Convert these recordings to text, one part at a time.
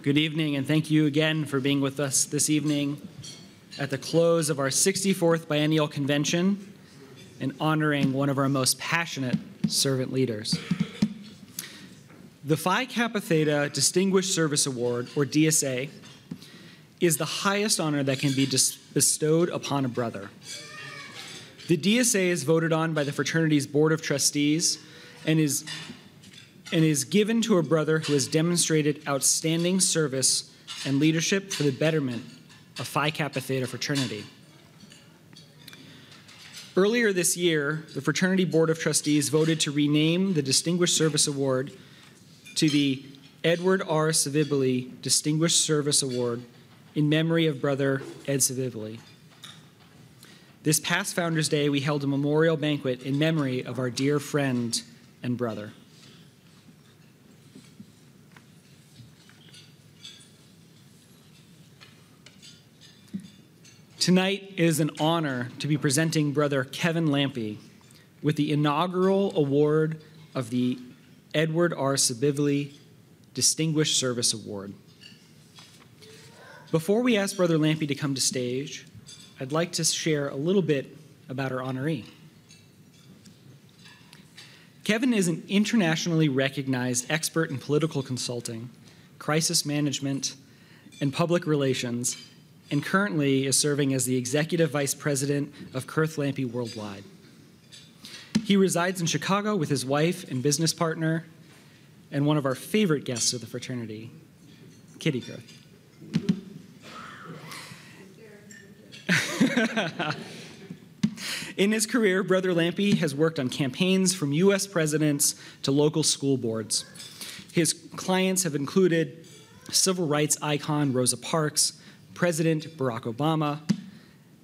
Good evening, and thank you again for being with us this evening at the close of our 64th Biennial Convention and honoring one of our most passionate servant leaders. The Phi Kappa Theta Distinguished Service Award, or DSA, is the highest honor that can be bestowed upon a brother. The DSA is voted on by the fraternity's Board of Trustees and is given to a brother who has demonstrated outstanding service and leadership for the betterment of Phi Kappa Theta Fraternity. Earlier this year, the Fraternity Board of Trustees voted to rename the Distinguished Service Award to the Edward R. Solvibile Distinguished Service Award in memory of Brother Ed Solvibile. This past Founders Day, we held a memorial banquet in memory of our dear friend and brother. Tonight is an honor to be presenting Brother Kevin Lampe with the inaugural award of the Edward R. Solvibile Distinguished Service Award. Before we ask Brother Lampe to come to stage, I'd like to share a little bit about our honoree. Kevin is an internationally recognized expert in political consulting, crisis management, and public relations, and currently is serving as the Executive Vice President of Kurth Lampe Worldwide. He resides in Chicago with his wife and business partner, and one of our favorite guests of the fraternity, Kitty Kurth. In his career, Brother Lampe has worked on campaigns from U.S. presidents to local school boards. His clients have included civil rights icon Rosa Parks, President Barack Obama,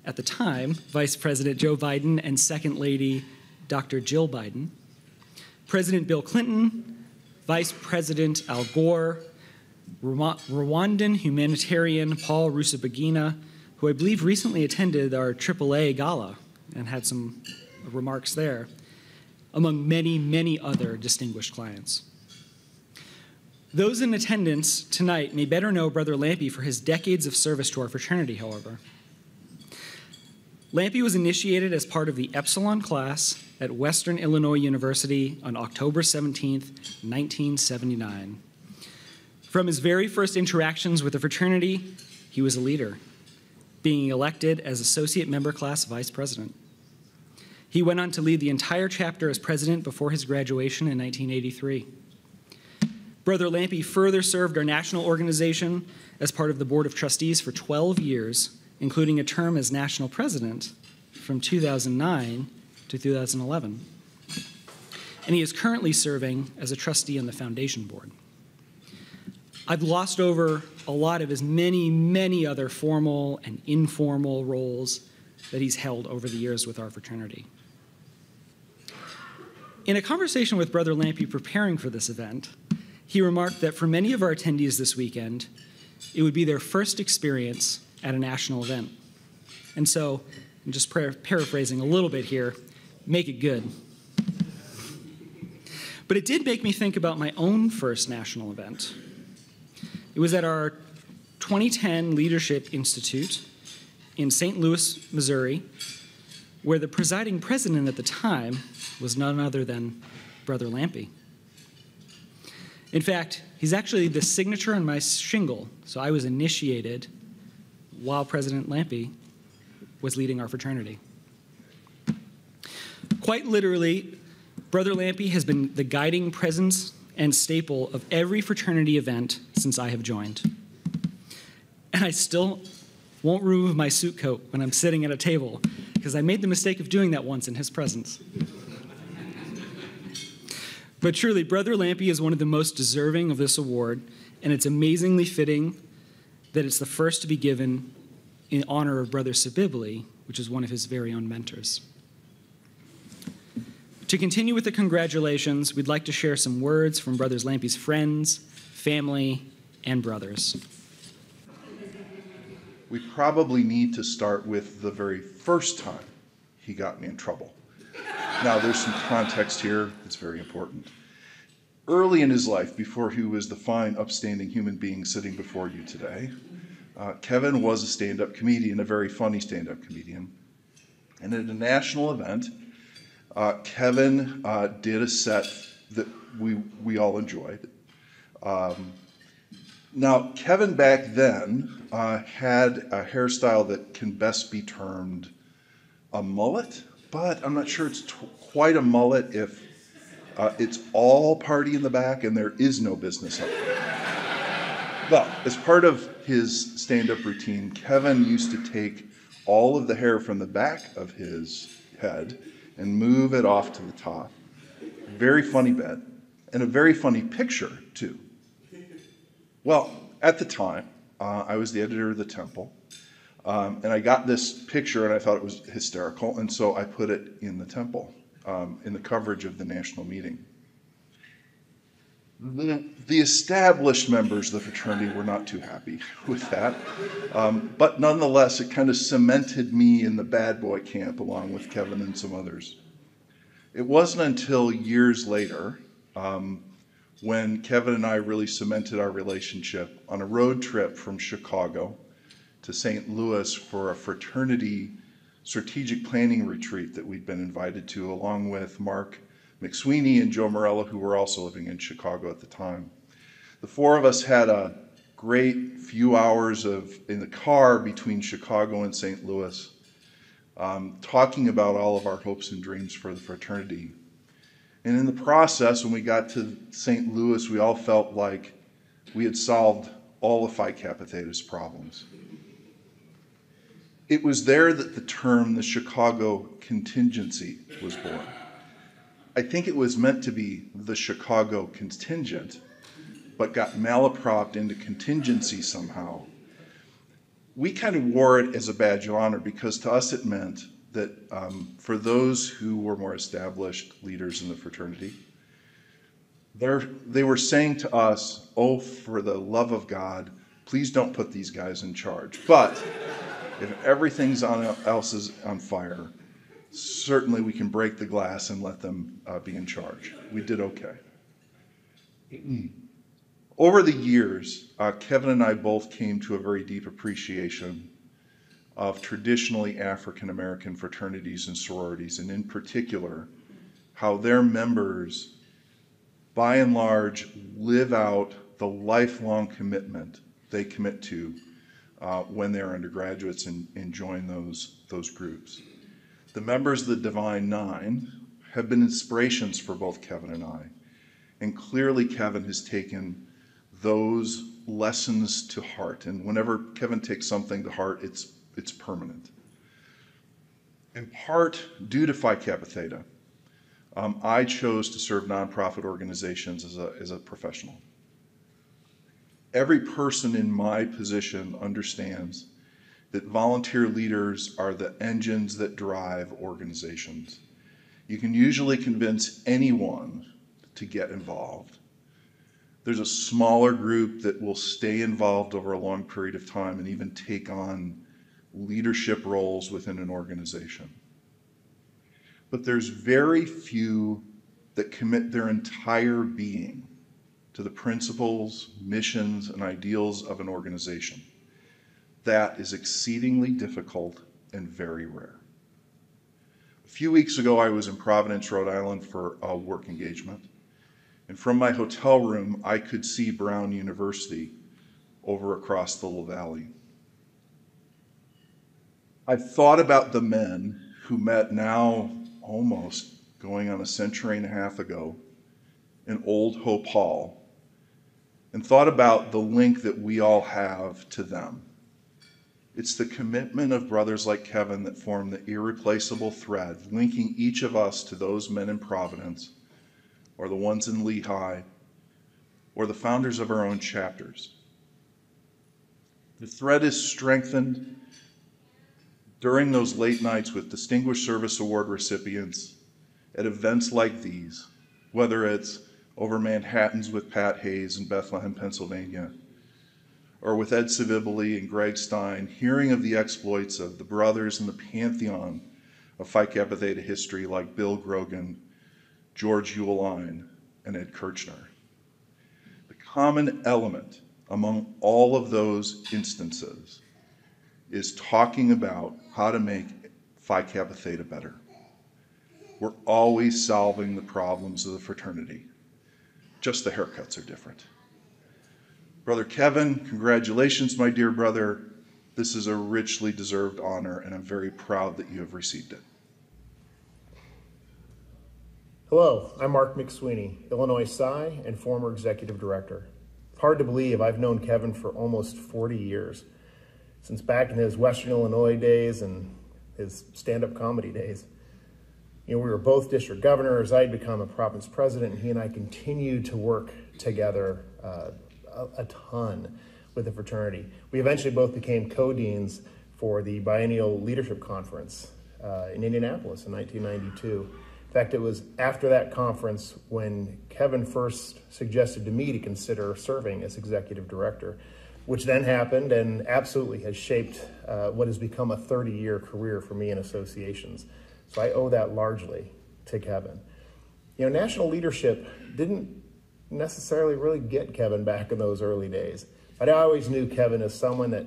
at the time, Vice President Joe Biden and Second Lady Dr. Jill Biden, President Bill Clinton, Vice President Al Gore, Rwandan humanitarian Paul Rusesabagina, who I believe recently attended our AAA gala and had some remarks there, among many, many other distinguished clients. Those in attendance tonight may better know Brother Lampe for his decades of service to our fraternity, however. Lampe was initiated as part of the Epsilon class at Western Illinois University on October 17th, 1979. From his very first interactions with the fraternity, he was a leader, being elected as Associate Member Class Vice President. He went on to lead the entire chapter as president before his graduation in 1983. Brother Lampe further served our national organization as part of the Board of Trustees for 12 years, including a term as national president from 2009 to 2011. And he is currently serving as a trustee on the foundation board. I've glossed over a lot of his many, many other formal and informal roles that he's held over the years with our fraternity. In a conversation with Brother Lampe preparing for this event, he remarked that for many of our attendees this weekend, it would be their first experience at a national event. And so, I'm just paraphrasing a little bit here, make it good. But it did make me think about my own first national event. It was at our 2010 Leadership Institute in St. Louis, Missouri, where the presiding president at the time was none other than Brother Lampe. In fact, he's actually the signature on my shingle, so I was initiated while President Lampe was leading our fraternity. Quite literally, Brother Lampe has been the guiding presence and staple of every fraternity event since I have joined. And I still won't remove my suit coat when I'm sitting at a table, because I made the mistake of doing that once in his presence. But truly, Brother Lampe is one of the most deserving of this award, and it's amazingly fitting that it's the first to be given in honor of Brother Solvibile, which is one of his very own mentors. To continue with the congratulations, we'd like to share some words from Brothers Lampe's friends, family, and brothers. We probably need to start with the very first time he got me in trouble. Now, there's some context here that's very important. early in his life, before he was the fine, upstanding human being sitting before you today, Kevin was a stand-up comedian, a very funny stand-up comedian. And at a national event, Kevin did a set that we all enjoyed. Now, Kevin back then had a hairstyle that can best be termed a mullet, but I'm not sure it's quite a mullet if it's all party in the back and there is no business up there. Well, as part of his stand-up routine, Kevin used to take all of the hair from the back of his head and move it off to the top. Very funny bit, and a very funny picture, too. Well, at the time, I was the editor of the Temple, and I got this picture and I thought it was hysterical, and so I put it in the Temple, in the coverage of the national meeting. The established members of the fraternity were not too happy with that, but nonetheless, it kind of cemented me in the bad boy camp along with Kevin and some others. It wasn't until years later, when Kevin and I really cemented our relationship on a road trip from Chicago to St. Louis for a fraternity strategic planning retreat that we'd been invited to, along with Mark McSweeney and Joe Morello, who were also living in Chicago at the time. The four of us had a great few hours in the car between Chicago and St. Louis, talking about all of our hopes and dreams for the fraternity. And in the process, when we got to St. Louis, we all felt like we had solved all of Phi Kappa Theta's problems. It was there that the term, the Chicago contingency, was born. I think it was meant to be the Chicago contingent, but got malapropped into contingency somehow. We kind of wore it as a badge of honor because to us it meant that for those who were more established leaders in the fraternity, they were saying to us, oh, for the love of God, please don't put these guys in charge. But if everything else is on fire, certainly we can break the glass and let them be in charge. We did okay. Over the years, Kevin and I both came to a very deep appreciation of traditionally African American fraternities and sororities, and in particular, how their members, by and large, live out the lifelong commitment they commit to when they're undergraduates and join those groups. The members of the Divine Nine have been inspirations for both Kevin and I, and clearly Kevin has taken those lessons to heart, and whenever Kevin takes something to heart, it's permanent. In part, due to Phi Kappa Theta, I chose to serve nonprofit organizations as a professional. Every person in my position understands that volunteer leaders are the engines that drive organizations. You can usually convince anyone to get involved. There's a smaller group that will stay involved over a long period of time and even take on leadership roles within an organization. But there's very few that commit their entire being to the principles, missions, and ideals of an organization. That is exceedingly difficult and very rare. A few weeks ago, I was in Providence, Rhode Island for a work engagement. And from my hotel room, I could see Brown University over across the little valley. I've thought about the men who met now almost going on a century and a half ago in Old Hope Hall, and thought about the link that we all have to them. It's the commitment of brothers like Kevin that form the irreplaceable thread linking each of us to those men in Providence, or the ones in Lehigh, or the founders of our own chapters. The thread is strengthened during those late nights with Distinguished Service Award recipients at events like these, whether it's over Manhattans with Pat Hayes in Bethlehem, Pennsylvania, or with Ed Solvibile and Greg Stein, hearing of the exploits of the brothers in the pantheon of Phi Kappa Theta history like Bill Grogan, George Uihlein, and Ed Kirchner. common element among all of those instances is talking about how to make Phi Kappa Theta better. We're always solving the problems of the fraternity. Just the haircuts are different. Brother Kevin, congratulations, my dear brother. This is a richly deserved honor, and I'm very proud that you have received it. Hello, I'm Mark McSweeney, Illinois Psi and former executive director. It's hard to believe I've known Kevin for almost 40 years, since back in his Western Illinois days and his stand-up comedy days. You know, we were both district governors. I had become a province president, and he and I continued to work together a ton with the fraternity. We eventually both became co-deans for the Biennial Leadership Conference in Indianapolis in 1992. In fact, it was after that conference when Kevin first suggested to me to consider serving as executive director, which then happened and absolutely has shaped what has become a 30-year career for me in associations. So I owe that largely to Kevin. You know, national leadership didn't necessarily really get Kevin back in those early days. But I always knew Kevin as someone that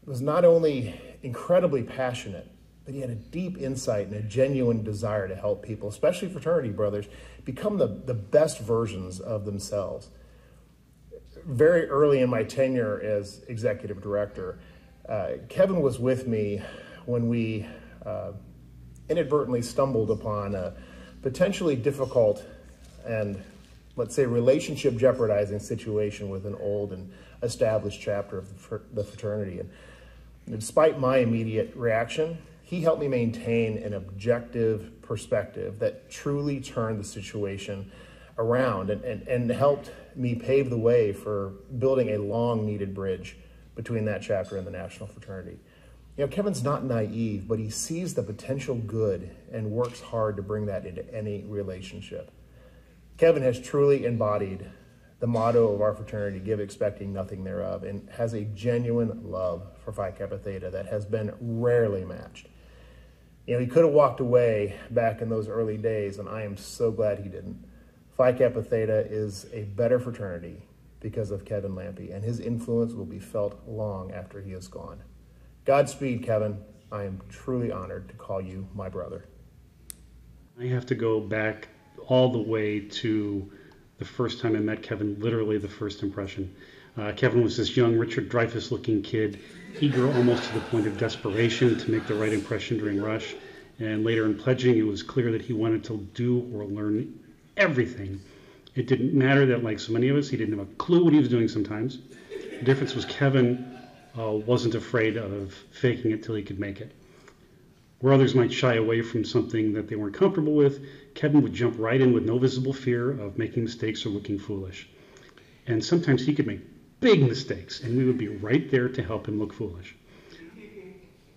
was not only incredibly passionate, but he had a deep insight and a genuine desire to help people, especially fraternity brothers, become the best versions of themselves. Very early in my tenure as executive director, Kevin was with me when we inadvertently stumbled upon a potentially difficult and, let's say, relationship jeopardizing situation with an old and established chapter of the fraternity. And despite my immediate reaction, he helped me maintain an objective perspective that truly turned the situation around and helped me pave the way for building a long needed bridge between that chapter and the national fraternity. You know, Kevin's not naive, but he sees the potential good and works hard to bring that into any relationship. Kevin has truly embodied the motto of our fraternity, give expecting nothing thereof, and has a genuine love for Phi Kappa Theta that has been rarely matched. You know, he could have walked away back in those early days, and I am so glad he didn't. Phi Kappa Theta is a better fraternity because of Kevin Lampe, and his influence will be felt long after he is gone. Godspeed, Kevin. I am truly honored to call you my brother. I have to go back all the way to the first time I met Kevin, literally the first impression. Kevin was this young Richard Dreyfuss-looking kid, eager almost to the point of desperation to make the right impression during Rush. And later in pledging, it was clear that he wanted to do or learn everything. It didn't matter that, like so many of us, he didn't have a clue what he was doing sometimes. The difference was Kevin wasn't afraid of faking it till he could make it. Where others might shy away from something that they weren't comfortable with, Kevin would jump right in with no visible fear of making mistakes or looking foolish. And sometimes he could make big mistakes, and we would be right there to help him look foolish.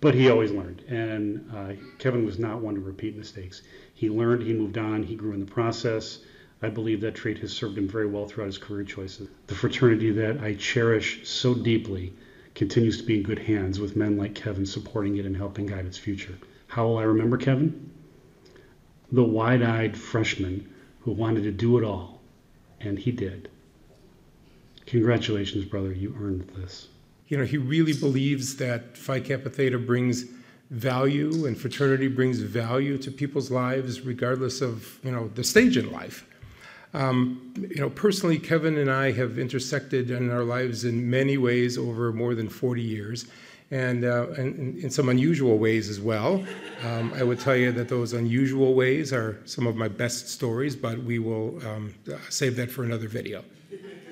But he always learned, and Kevin was not one to repeat mistakes. He learned, he moved on, he grew in the process. I believe that trait has served him very well throughout his career choices. The fraternity that I cherish so deeply continues to be in good hands with men like Kevin supporting it and helping guide its future. How will I remember Kevin? The wide-eyed freshman who wanted to do it all, and he did. Congratulations, brother, you earned this. You know, he really believes that Phi Kappa Theta brings value and fraternity brings value to people's lives regardless of, you know, the stage in life. You know, personally, Kevin and I have intersected in our lives in many ways over more than 40 years, and in some unusual ways as well. I would tell you that those unusual ways are some of my best stories, but we will save that for another video.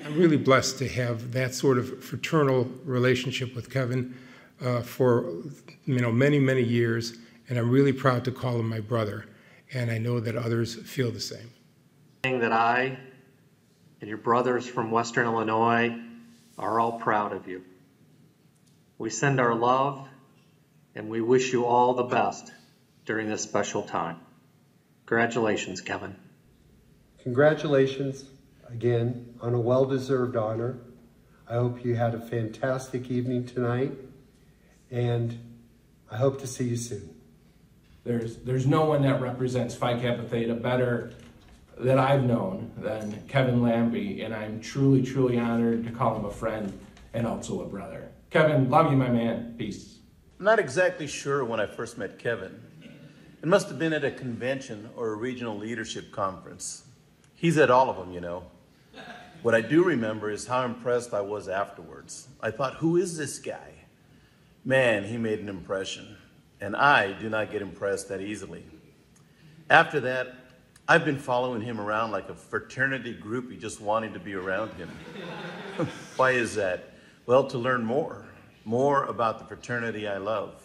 I'm really blessed to have that sort of fraternal relationship with Kevin for, you know, many, many years, and I'm really proud to call him my brother, and I know that others feel the same. That I and your brothers from Western Illinois are all proud of you. We send our love and we wish you all the best during this special time. Congratulations, Kevin. Congratulations again on a well-deserved honor. I hope you had a fantastic evening tonight, and I hope to see you soon. There's no one that represents Phi Kappa Theta better that I've known than Kevin Lampe, and I'm truly, truly honored to call him a friend and also a brother. Kevin, love you, my man. Peace. I'm not exactly sure when I first met Kevin. It must have been at a convention or a regional leadership conference. He's at all of them, you know. What I do remember is how impressed I was afterwards. I thought, who is this guy? Man, he made an impression, and I do not get impressed that easily. After that, I've been following him around like a fraternity groupie, just wanting to be around him. Why is that? Well, to learn more about the fraternity I love.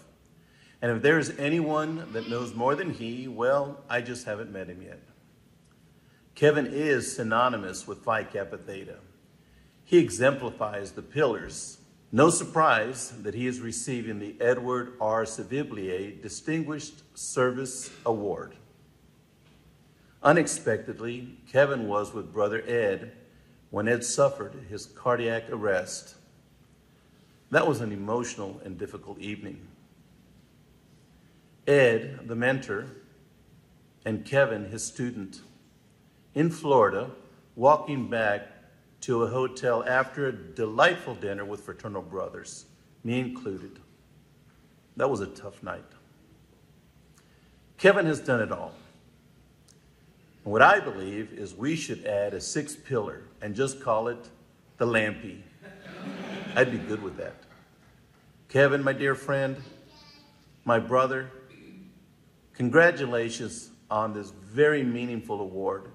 And if there's anyone that knows more than he, well, I just haven't met him yet. Kevin is synonymous with Phi Kappa Theta. He exemplifies the pillars. No surprise that he is receiving the Edward R. Solvibile Distinguished Service Award. Unexpectedly, Kevin was with Brother Ed when Ed suffered his cardiac arrest. That was an emotional and difficult evening. Ed, the mentor, and Kevin, his student, in Florida, walking back to a hotel after a delightful dinner with fraternal brothers, me included. That was a tough night. Kevin has done it all. And what I believe is we should add a sixth pillar and just call it the Lampe. I'd be good with that. Kevin, my dear friend, my brother, congratulations on this very meaningful award.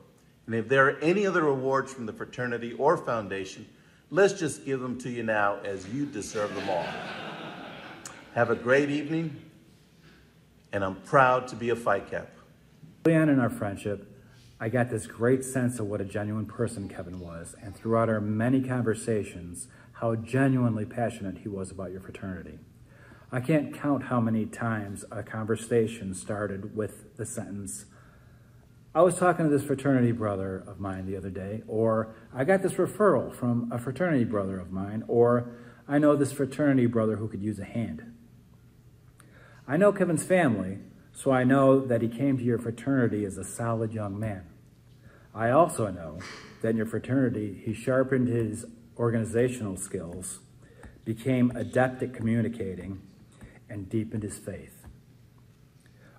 And if there are any other awards from the fraternity or foundation, let's just give them to you now, as you deserve them all. Have a great evening, and I'm proud to be a Phi Kappa. Early on in our friendship, I got this great sense of what a genuine person Kevin was, and throughout our many conversations, how genuinely passionate he was about your fraternity. I can't count how many times a conversation started with the sentence, I was talking to this fraternity brother of mine the other day, or I got this referral from a fraternity brother of mine, or I know this fraternity brother who could use a hand. I know Kevin's family, so I know that he came to your fraternity as a solid young man. I also know that in your fraternity, he sharpened his organizational skills, became adept at communicating, and deepened his faith.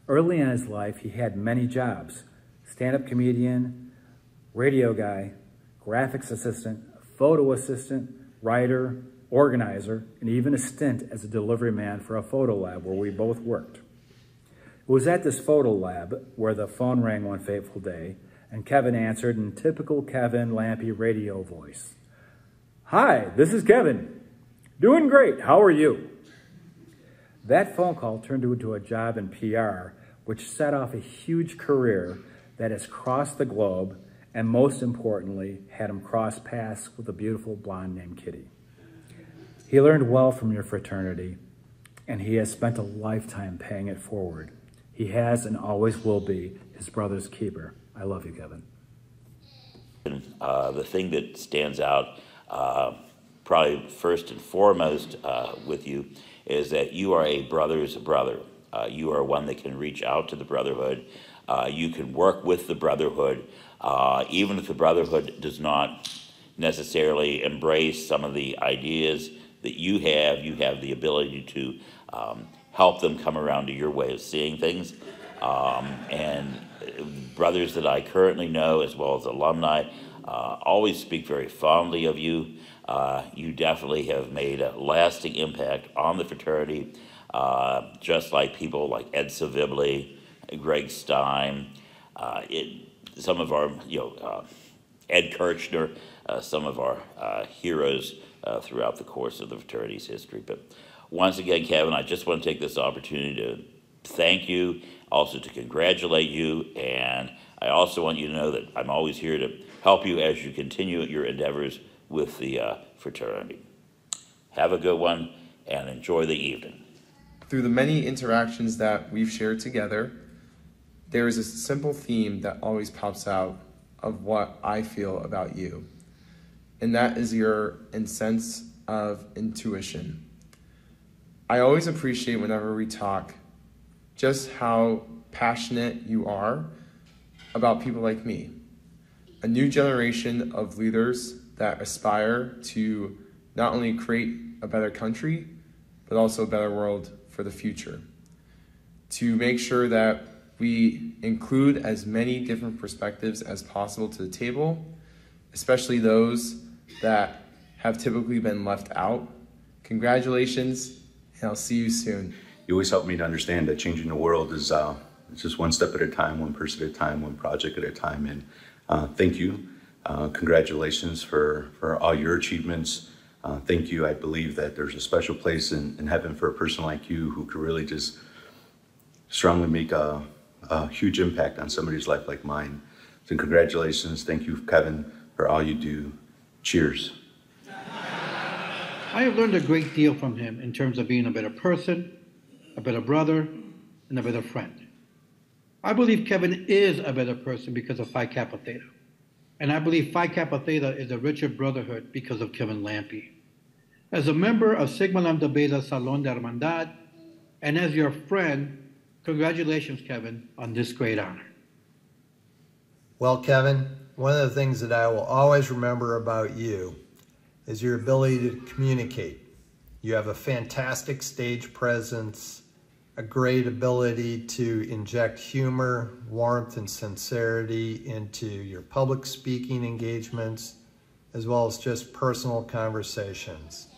Early in his life, he had many jobs: stand-up comedian, radio guy, graphics assistant, photo assistant, writer, organizer, and even a stint as a delivery man for a photo lab where we both worked. It was at this photo lab where the phone rang one fateful day, and Kevin answered in typical Kevin Lampe radio voice. Hi, this is Kevin. Doing great, how are you? That phone call turned into a job in PR, which set off a huge career that has crossed the globe, and most importantly, had him cross paths with a beautiful blonde named Kitty. He learned well from your fraternity, and he has spent a lifetime paying it forward. He has and always will be his brother's keeper. I love you, Kevin. The thing that stands out probably first and foremost with you is that you are a brother's brother. You are one that can reach out to the brotherhood. You can work with the brotherhood, even if the brotherhood does not necessarily embrace some of the ideas that you have the ability to help them come around to your way of seeing things. And brothers that I currently know, as well as alumni, always speak very fondly of you. You definitely have made a lasting impact on the fraternity, just like people like Ed Solvibile, Greg Stein, some of our, Ed Kirchner, some of our heroes throughout the course of the fraternity's history. But once again, Kevin, I just want to take this opportunity to thank you, also to congratulate you, and I also want you to know that I'm always here to help you as you continue your endeavors with the fraternity. Have a good one, and enjoy the evening. Through the many interactions that we've shared together, there is a simple theme that always pops out of what I feel about you, and that is your sense of intuition. I always appreciate whenever we talk just how passionate you are about people like me. a new generation of leaders that aspire to not only create a better country, but also a better world for the future. To make sure that we include as many different perspectives as possible to the table, especially those that have typically been left out. Congratulations, and I'll see you soon. You always help me to understand that changing the world is it's just one step at a time, one person at a time, one project at a time. And thank you. Congratulations for all your achievements. Thank you. I believe that there's a special place in heaven for a person like you who could really just strongly make a huge impact on somebody's life like mine. So congratulations. Thank you, Kevin, for all you do. Cheers. I have learned a great deal from him in terms of being a better person, a better brother, and a better friend. I believe Kevin is a better person because of Phi Kappa Theta. And I believe Phi Kappa Theta is a richer brotherhood because of Kevin Lampe. As a member of Sigma Lambda Beta Salon de Hermandad, and as your friend, congratulations, Kevin, on this great honor. Well, Kevin, one of the things that I will always remember about you is your ability to communicate. You have a fantastic stage presence, a great ability to inject humor, warmth, and sincerity into your public speaking engagements, as well as just personal conversations.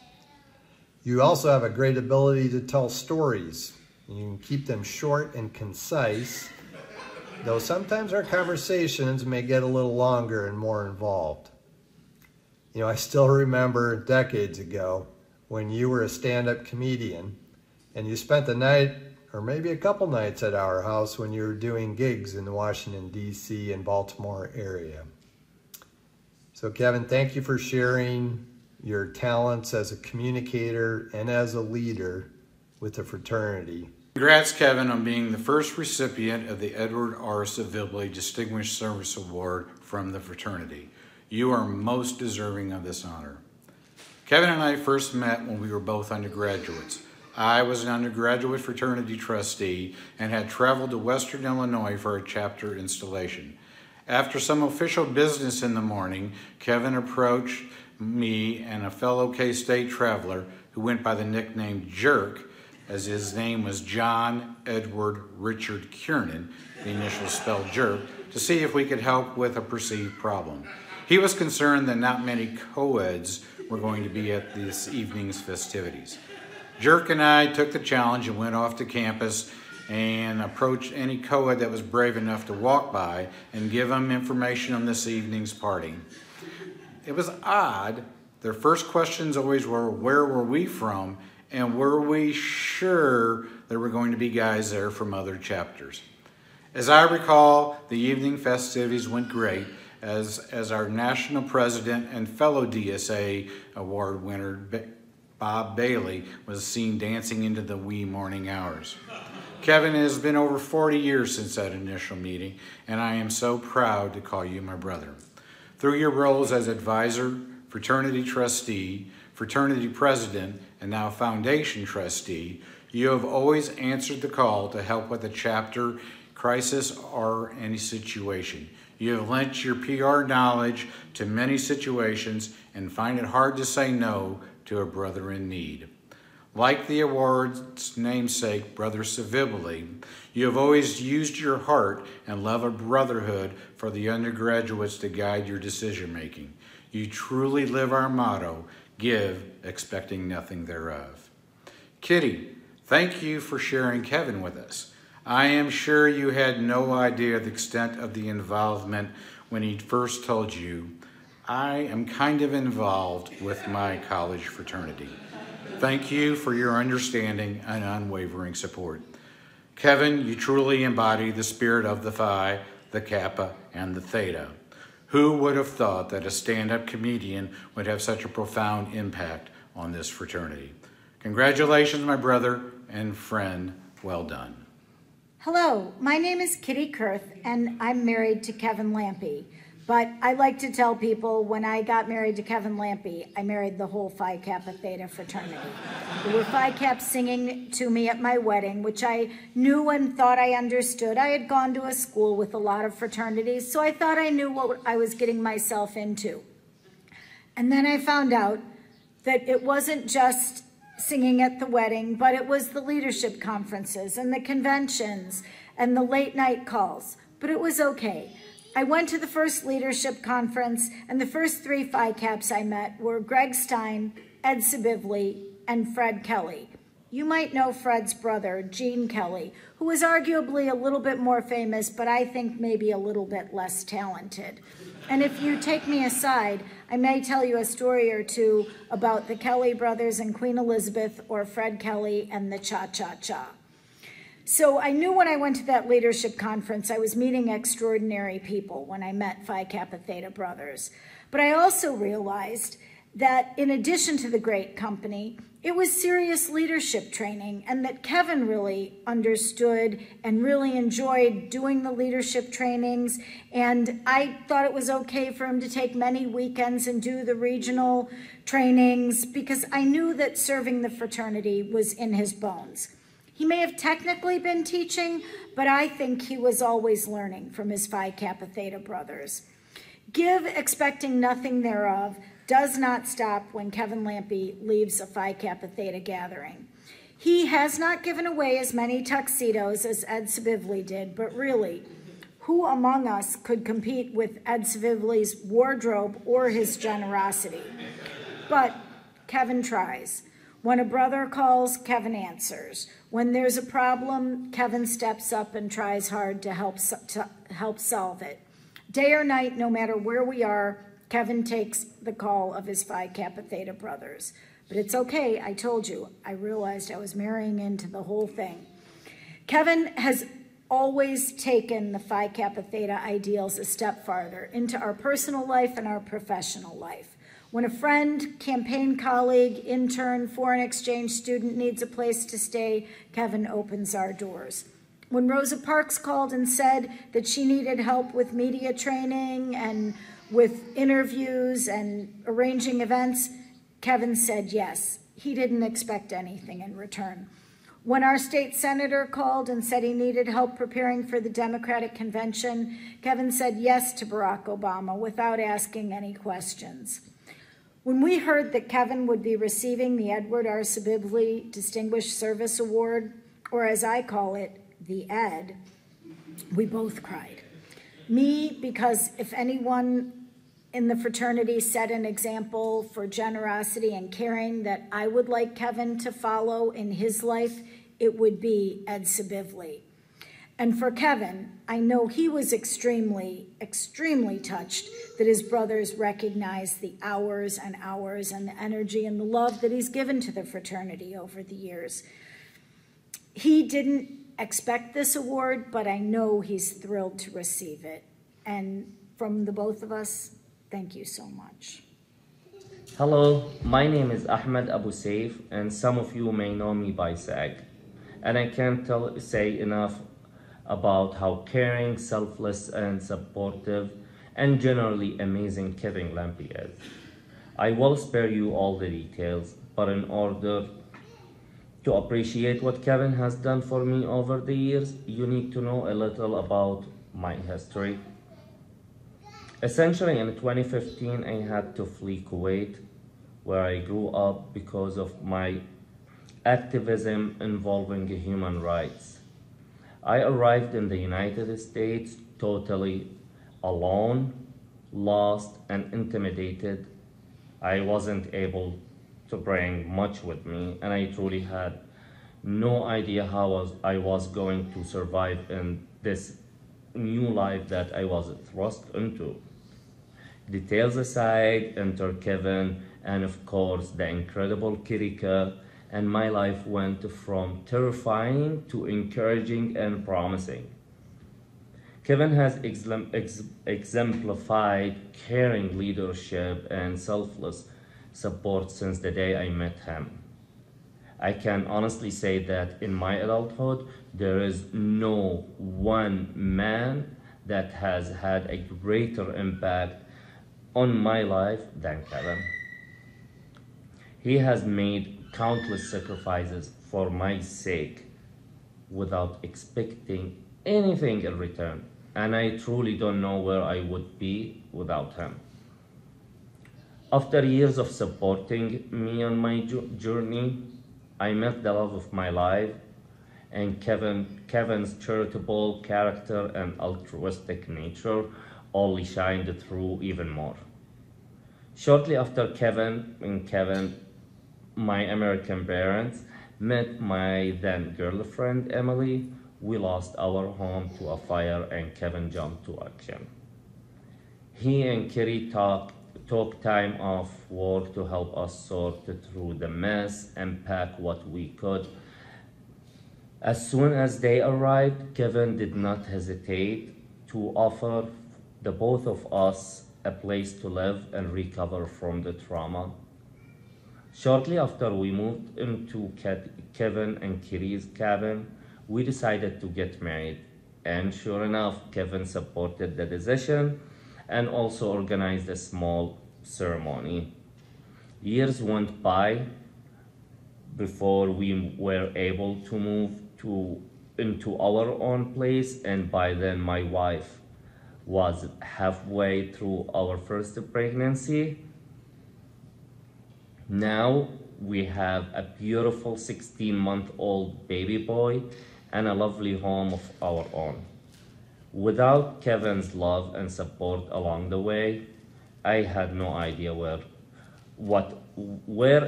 You also have a great ability to tell stories. You can keep them short and concise, though sometimes our conversations may get a little longer and more involved. You know, I still remember decades ago when you were a stand-up comedian and you spent the night or maybe a couple nights at our house when you were doing gigs in the Washington, D.C. and Baltimore area. So Kevin, thank you for sharing your talents as a communicator and as a leader with the fraternity. Congrats, Kevin, on being the first recipient of the Edward R. Solvibile Distinguished Service Award from the fraternity. You are most deserving of this honor. Kevin and I first met when we were both undergraduates. I was an undergraduate fraternity trustee and had traveled to Western Illinois for a chapter installation. After some official business in the morning, Kevin approached me and a fellow K-State traveler who went by the nickname Jerk, as his name was John Edward Richard Kiernan, the initials spelled Jerk, to see if we could help with a perceived problem. He was concerned that not many co-eds were going to be at this evening's festivities. Jerk and I took the challenge and went off to campus and approached any co-ed that was brave enough to walk by and give them information on this evening's party. It was odd. Their first questions always were, where were we from? And were we sure there were going to be guys there from other chapters? As I recall, the evening festivities went great as our national president and fellow DSA award winner, Bob Bailey, was seen dancing into the wee morning hours. Kevin, it has been over 40 years since that initial meeting, and I am so proud to call you my brother. Through your roles as advisor, fraternity trustee, fraternity president, and now foundation trustee, you have always answered the call to help with a chapter, crisis, or any situation. You have lent your PR knowledge to many situations and find it hard to say no to a brother in need. Like the award's namesake, Brother Solvibile, you have always used your heart and love of brotherhood for the undergraduates to guide your decision-making. You truly live our motto, give, expecting nothing thereof. Kitty, thank you for sharing Kevin with us. I am sure you had no idea the extent of the involvement when he first told you, I am kind of involved with my college fraternity. Thank you for your understanding and unwavering support. Kevin, you truly embody the spirit of the Phi, the Kappa, and the Theta. Who would have thought that a stand-up comedian would have such a profound impact on this fraternity? Congratulations, my brother and friend. Well done. Hello, my name is Kitty Kurth, and I'm married to Kevin Lampe. But I like to tell people when I got married to Kevin Lampe, I married the whole Phi Kappa Theta Fraternity. There were Phi Caps singing to me at my wedding, which I knew and thought I understood. I had gone to a school with a lot of fraternities, so I thought I knew what I was getting myself into. And then I found out that it wasn't just singing at the wedding, but it was the leadership conferences and the conventions and the late night calls. But it was okay. I went to the first leadership conference, and the first 3 Phi Caps I met were Greg Stein, Ed Solvibile, and Fred Kelly. You might know Fred's brother, Gene Kelly, who was arguably a little bit more famous, but I think maybe a little bit less talented. And if you take me aside, I may tell you a story or two about the Kelly brothers and Queen Elizabeth, or Fred Kelly and the Cha-Cha-Cha. So I knew when I went to that leadership conference, I was meeting extraordinary people when I met Phi Kappa Theta brothers. But I also realized that in addition to the great company, it was serious leadership training, and that Kevin really understood and really enjoyed doing the leadership trainings. And I thought it was okay for him to take many weekends and do the regional trainings because I knew that serving the fraternity was in his bones. He may have technically been teaching, but I think he was always learning from his Phi Kappa Theta brothers. Give expecting nothing thereof does not stop when Kevin Lampe leaves a Phi Kappa Theta gathering. He has not given away as many tuxedos as Ed Solvibile did, but really, who among us could compete with Ed Solvibile's wardrobe or his generosity? But Kevin tries. When a brother calls, Kevin answers. When there's a problem, Kevin steps up and tries hard to help solve it. Day or night, no matter where we are, Kevin takes the call of his Phi Kappa Theta brothers. But it's okay, I told you. I realized I was marrying into the whole thing. Kevin has always taken the Phi Kappa Theta ideals a step farther into our personal life and our professional life. When a friend, campaign colleague, intern, foreign exchange student needs a place to stay, Kevin opens our doors. When Rosa Parks called and said that she needed help with media training and with interviews and arranging events, Kevin said yes. He didn't expect anything in return. When our state senator called and said he needed help preparing for the Democratic convention, Kevin said yes to Barack Obama without asking any questions. When we heard that Kevin would be receiving the Edward R. Solvibile Distinguished Service Award, or as I call it, the ED, we both cried. Me, because if anyone in the fraternity set an example for generosity and caring that I would like Kevin to follow in his life, it would be Ed Solvibile. And for Kevin, I know he was extremely, extremely touched that his brothers recognized the hours and hours and the energy and the love that he's given to the fraternity over the years. He didn't expect this award, but I know he's thrilled to receive it. And from the both of us, thank you so much. Hello, my name is Ahmed Abu Saif, and some of you may know me by SAG. And I can't say enough about how caring, selfless, and supportive, and generally amazing Kevin Lampe is. I will spare you all the details, but in order to appreciate what Kevin has done for me over the years, you need to know a little about my history. Essentially, in 2015, I had to flee Kuwait, where I grew up because of my activism involving human rights. I arrived in the United States totally alone, lost, and intimidated. I wasn't able to bring much with me, and I truly had no idea how I was going to survive in this new life that I was thrust into. Details aside, enter Kevin, and of course the incredible Kirika, and my life went from terrifying to encouraging and promising. Kevin has exemplified caring leadership and selfless support since the day I met him. I can honestly say that in my adulthood, there is no one man that has had a greater impact on my life than Kevin. He has made countless sacrifices for my sake without expecting anything in return, and I truly don't know where I would be without him. After years of supporting me on my journey, I met the love of my life, and Kevin's charitable character and altruistic nature only shined through even more. Shortly after Kevin, my American parents, met my then girlfriend Emily, we lost our home to a fire and Kevin jumped to action. He and Kerry took time off work to help us sort through the mess and pack what we could. As soon as they arrived, Kevin did not hesitate to offer the both of us a place to live and recover from the trauma. Shortly after we moved into Kevin and Kerry's cabin, we decided to get married. And sure enough, Kevin supported the decision and also organized a small ceremony. Years went by before we were able to move into our own place, and by then my wife was halfway through our first pregnancy. Now we have a beautiful 16-month-old baby boy and a lovely home of our own. Without Kevin's love and support along the way, I had no idea where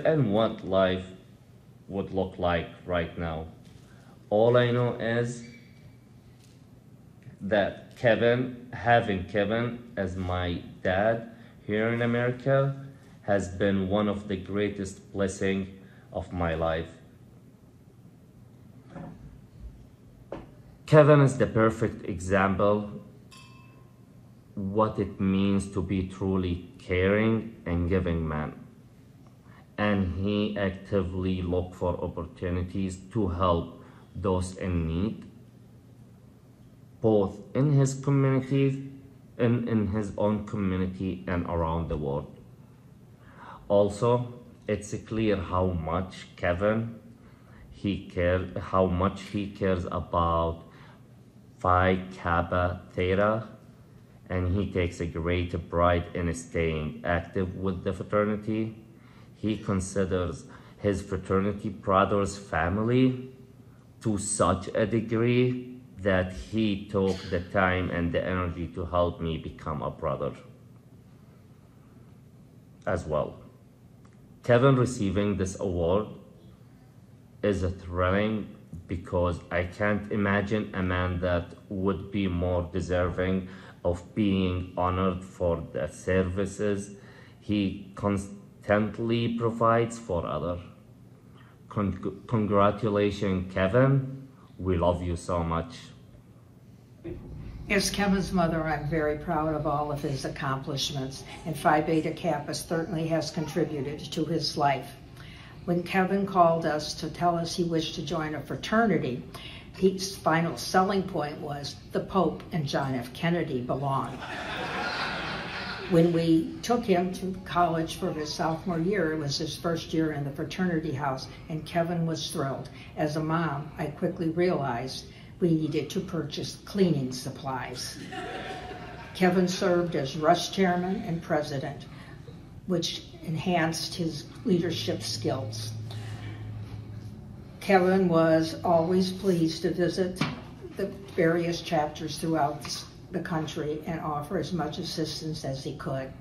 and what life would look like right now. All I know is that having Kevin as my dad here in America has been one of the greatest blessings of my life. Kevin is the perfect example what it means to be truly caring and giving man. And he actively looks for opportunities to help those in need, both in his community and in his own community and around the world. Also, it's clear how much he cares about Phi Kappa Theta, and he takes a great pride in staying active with the fraternity. He considers his fraternity brothers family to such a degree that he took the time and the energy to help me become a brother as well. Kevin receiving this award is thrilling because I can't imagine a man that would be more deserving of being honored for the services he constantly provides for others. Congratulations, Kevin. We love you so much. As Kevin's mother, I'm very proud of all of his accomplishments, and Phi Beta Kappa certainly has contributed to his life. When Kevin called us to tell us he wished to join a fraternity, his final selling point was the Pope and John F. Kennedy belong. When we took him to college for his sophomore year, it was his first year in the fraternity house, and Kevin was thrilled. As a mom, I quickly realized we needed to purchase cleaning supplies. Kevin served as Rush Chairman and President, which enhanced his leadership skills. Kevin was always pleased to visit the various chapters throughout the country and offer as much assistance as he could.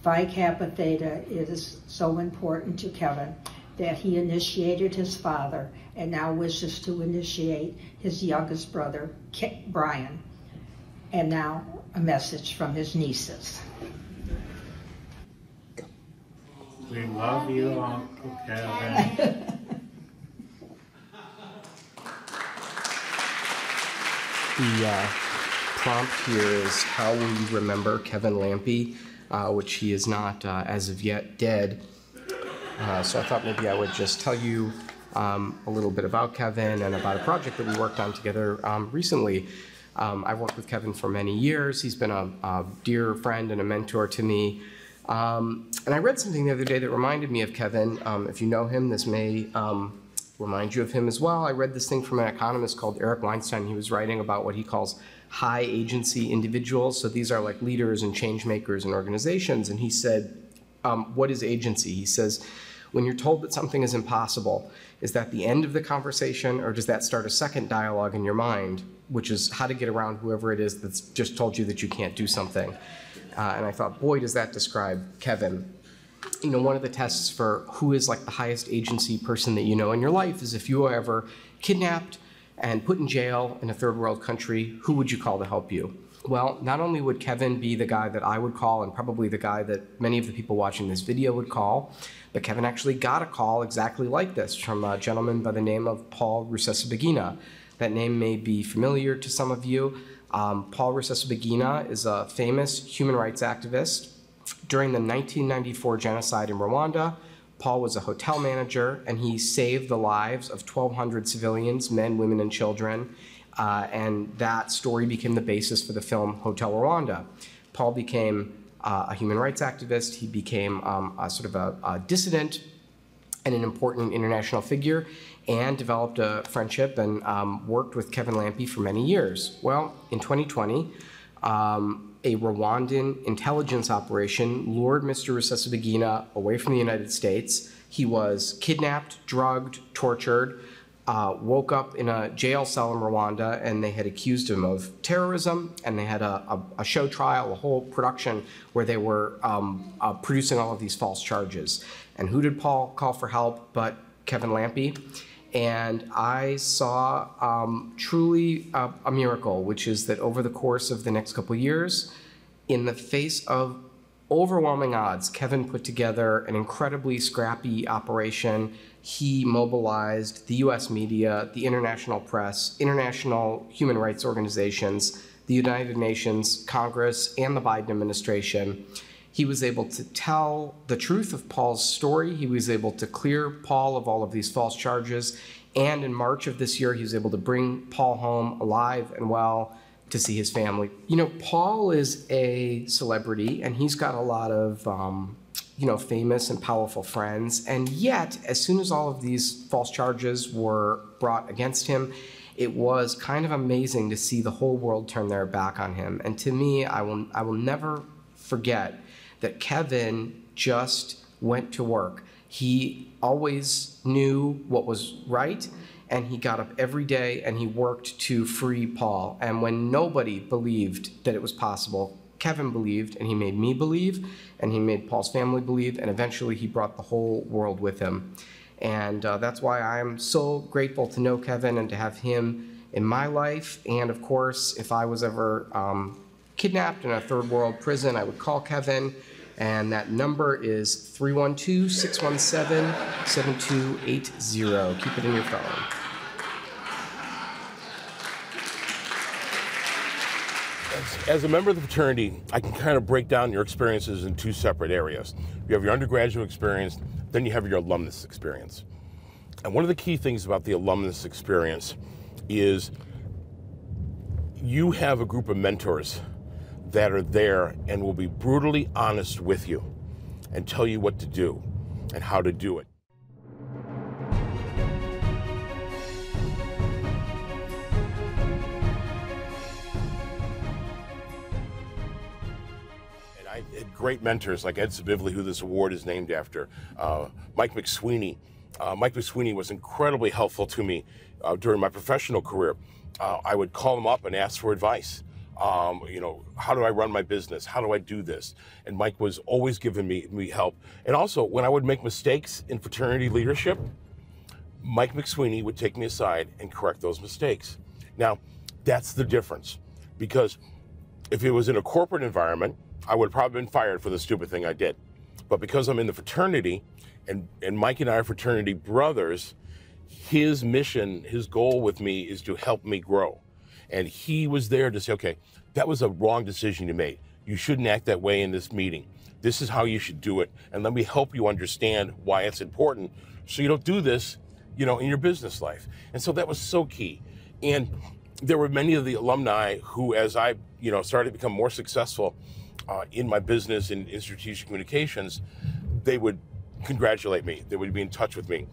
Phi Kappa Theta is so important to Kevin that he initiated his father and now wishes to initiate his youngest brother, Brian, and now a message from his nieces. We love you, Uncle Kevin. The prompt here is how we remember Kevin Lampe, which he is not as of yet dead. So I thought maybe I would just tell you a little bit about Kevin and about a project that we worked on together recently. I've worked with Kevin for many years. He's been a dear friend and a mentor to me. And I read something the other day that reminded me of Kevin. If you know him, this may remind you of him as well. I read this thing from an economist called Eric Weinstein. He was writing about what he calls high agency individuals. So these are like leaders and change makers in organizations. And he said, what is agency? He says, when you're told that something is impossible, is that the end of the conversation, or does that start a second dialogue in your mind, which is how to get around whoever it is that's just told you that you can't do something? And I thought, boy, does that describe Kevin. You know, one of the tests for who is like the highest agency person that you know in your life is if you were ever kidnapped and put in jail in a third world country, who would you call to help you? Well, not only would Kevin be the guy that I would call, and probably the guy that many of the people watching this video would call, but Kevin actually got a call exactly like this from a gentleman by the name of Paul Rusesabagina. That name may be familiar to some of you. Paul Rusesabagina is a famous human rights activist. During the 1994 genocide in Rwanda, Paul was a hotel manager, and he saved the lives of 1,200 civilians, men, women, and children. And that story became the basis for the film Hotel Rwanda. Paul became a human rights activist. He became a sort of a dissident and an important international figure, and developed a friendship and worked with Kevin Lampe for many years. Well, in 2020, a Rwandan intelligence operation lured Mr. Rusesabagina away from the United States. He was kidnapped, drugged, tortured, woke up in a jail cell in Rwanda, and they had accused him of terrorism, and they had a show trial, a whole production where they were producing all of these false charges. And who did Paul call for help but Kevin Lampe? And I saw truly a miracle, which is that over the course of the next couple of years, in the face of overwhelming odds, Kevin put together an incredibly scrappy operation. He mobilized the US media, the international press, international human rights organizations, the United Nations, Congress, and the Biden administration. He was able to tell the truth of Paul's story. He was able to clear Paul of all of these false charges. And in March of this year, he was able to bring Paul home alive and well to see his family. You know, Paul is a celebrity, and he's got a lot of, famous and powerful friends. And yet, as soon as all of these false charges were brought against him, it was kind of amazing to see the whole world turn their back on him. And to me, I will never forget that Kevin just went to work. He always knew what was right, and he got up every day and he worked to free Paul. And when nobody believed that it was possible, Kevin believed, and he made me believe, and he made Paul's family believe, and eventually he brought the whole world with him. And that's why I'm so grateful to know Kevin and to have him in my life. And of course, if I was ever kidnapped in a third world prison, I would call Kevin, and that number is 312-617-7280. Keep it in your phone. As a member of the fraternity, I can kind of break down your experiences in two separate areas. You have your undergraduate experience, then you have your alumnus experience. And one of the key things about the alumnus experience is you have a group of mentors that are there and will be brutally honest with you and tell you what to do and how to do it. And I had great mentors like Ed Solvibile, who this award is named after, Mike McSweeney. Mike McSweeney was incredibly helpful to me during my professional career. I would call him up and ask for advice. How do I run my business? How do I do this? And Mike was always giving me help. And also, when I would make mistakes in fraternity leadership, Mike McSweeney would take me aside and correct those mistakes. Now, that's the difference. Because if it was in a corporate environment, I would have probably been fired for the stupid thing I did. But because I'm in the fraternity, and Mike and I are fraternity brothers, his mission, his goal with me is to help me grow. And he was there to say, okay, that was a wrong decision you made. You shouldn't act that way in this meeting. This is how you should do it. And let me help you understand why it's important so you don't do this, in your business life. And so that was so key. And there were many of the alumni who, as I started to become more successful in my business in strategic communications, they would congratulate me. They would be in touch with me.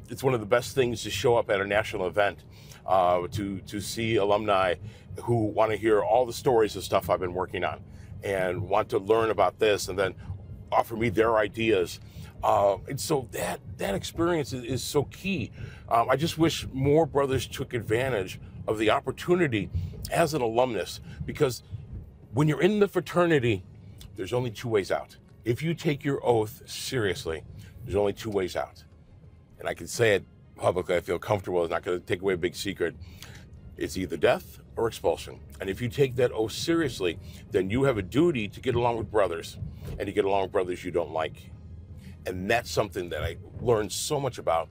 It's one of the best things to show up at a national event, to see alumni who want to hear all the stories of stuff I've been working on and want to learn about this and then offer me their ideas. And so that experience is so key. I just wish more brothers took advantage of the opportunity as an alumnus, because when you're in the fraternity, there's only two ways out. If you take your oath seriously, there's only two ways out. And I can say it publicly, I feel comfortable, it's not going to take away a big secret. It's either death or expulsion. And if you take that oath seriously, then you have a duty to get along with brothers, and to get along with brothers you don't like. And that's something that I learned so much about.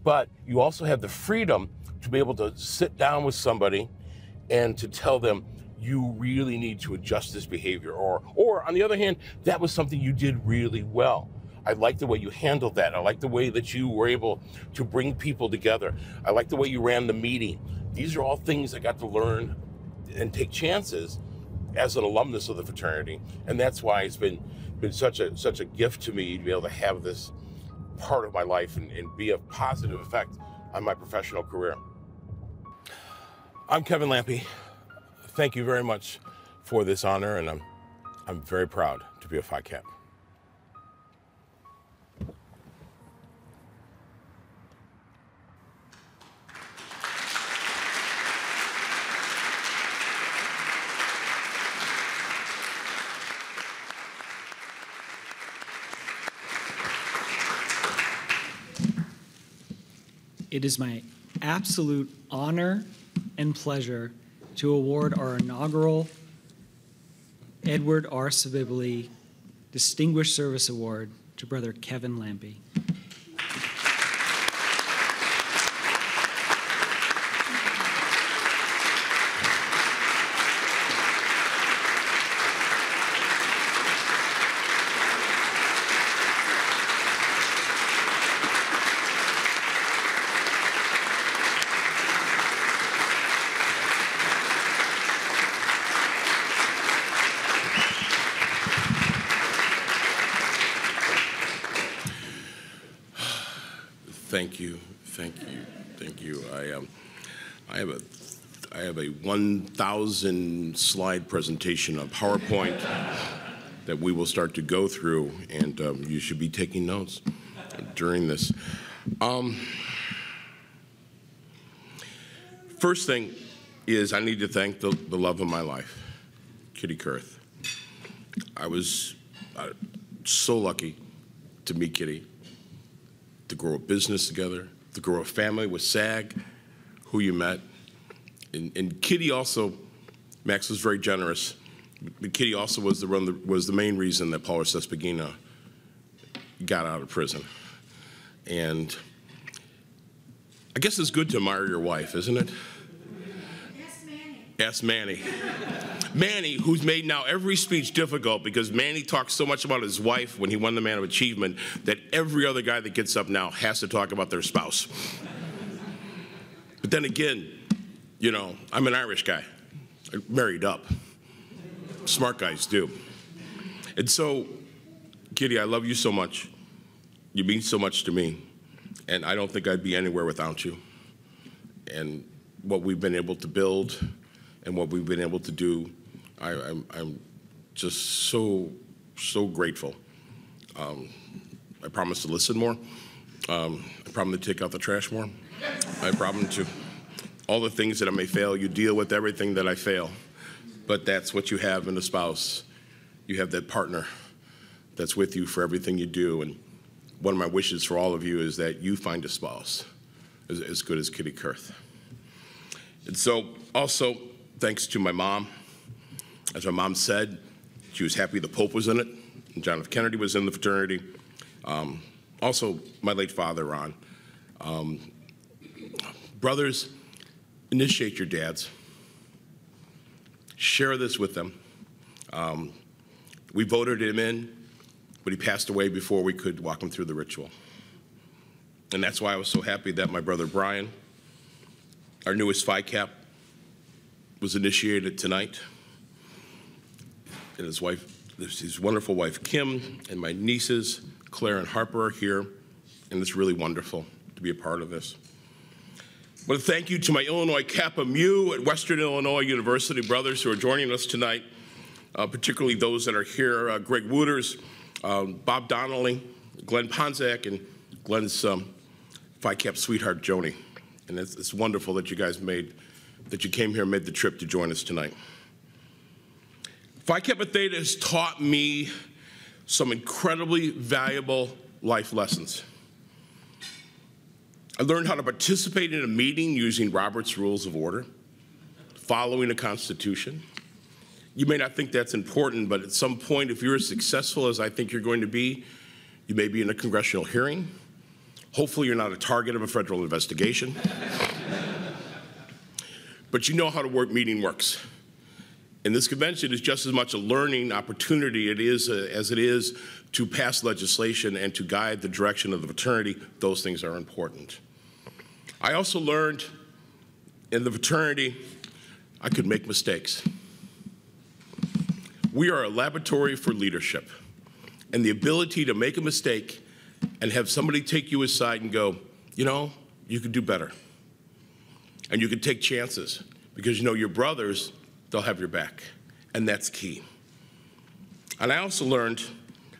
But you also have the freedom to be able to sit down with somebody and to tell them, you really need to adjust this behavior. Or on the other hand, that was something you did really well. I like the way you handled that. I like the way that you were able to bring people together. I like the way you ran the meeting. These are all things I got to learn and take chances as an alumnus of the fraternity. And that's why it's been such a gift to me to be able to have this part of my life and be a positive effect on my professional career. I'm Kevin Lampe. Thank you very much for this honor, and I'm very proud to be a Phi Kappa. It is my absolute honor and pleasure to award our inaugural Edward R. Solvibile Distinguished Service Award to Brother Kevin Lampe. Thank you, thank you, thank you. I have a 1,000 slide presentation of PowerPoint that we will start to go through, and you should be taking notes during this. First thing is I need to thank the love of my life, Kitty Kurth. I was so lucky to meet Kitty, to grow a business together, to grow a family with SAG, who you met. And Kitty also, Max was very generous, but Kitty also was the main reason that Paul Sespagina got out of prison. And I guess it's good to admire your wife, isn't it? Ask Manny. Manny, who's made now every speech difficult because Manny talks so much about his wife when he won the Man of Achievement that every other guy that gets up now has to talk about their spouse. But then again, you know, I'm an Irish guy. I married up. Smart guys do. And so, Kitty, I love you so much. You mean so much to me. And I don't think I'd be anywhere without you. And what we've been able to build and what we've been able to do, I'm just so grateful. I promise to listen more. I promise to take out the trash more. I promise to, all the things that I may fail, you deal with everything that I fail. But that's what you have in a spouse. You have that partner that's with you for everything you do. And one of my wishes for all of you is that you find a spouse as good as Kitty Kurth. And so also, thanks to my mom. As my mom said, she was happy the Pope was in it, and John F. Kennedy was in the fraternity. Also, my late father, Ron. Brothers, initiate your dads. Share this with them. We voted him in, but he passed away before we could walk him through the ritual. And that's why I was so happy that my brother Brian, our newest Phi Kappa, was initiated tonight. And his wife, his wonderful wife, Kim, and my nieces, Claire and Harper, are here. And it's really wonderful to be a part of this. I want to thank you to my Illinois Kappa Mu at Western Illinois University brothers who are joining us tonight, particularly those that are here, Greg Wooters, Bob Donnelly, Glenn Ponzak, and Glenn's Phi Kappa sweetheart, Joni. And it's wonderful that you guys came here and made the trip to join us tonight. Phi Kappa Theta has taught me some incredibly valuable life lessons. I learned how to participate in a meeting using Robert's Rules of Order, following the Constitution. You may not think that's important, but at some point, if you're as successful as I think you're going to be, you may be in a congressional hearing. Hopefully, you're not a target of a federal investigation. But you know how the meeting works. And this convention is just as much a learning opportunity as it is to pass legislation and to guide the direction of the fraternity. Those things are important. I also learned in the fraternity I could make mistakes. We are a laboratory for leadership, and the ability to make a mistake and have somebody take you aside and go, you know, you could do better. And you can take chances because you know your brothers, they'll have your back, and that's key. And I also learned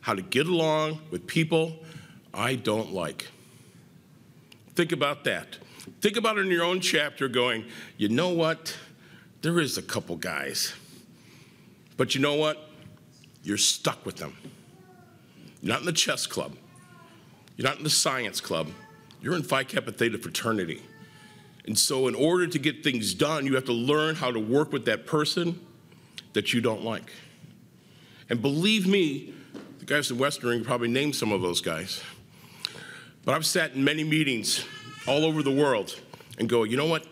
how to get along with people I don't like. Think about that. Think about it in your own chapter going, you know what? There is a couple guys. But you know what? You're stuck with them. You're not in the chess club. You're not in the science club. You're in Phi Kappa Theta Fraternity. And so in order to get things done, you have to learn how to work with that person that you don't like. And believe me, the guys in Western Ring probably named some of those guys. But I've sat in many meetings all over the world and go, you know what?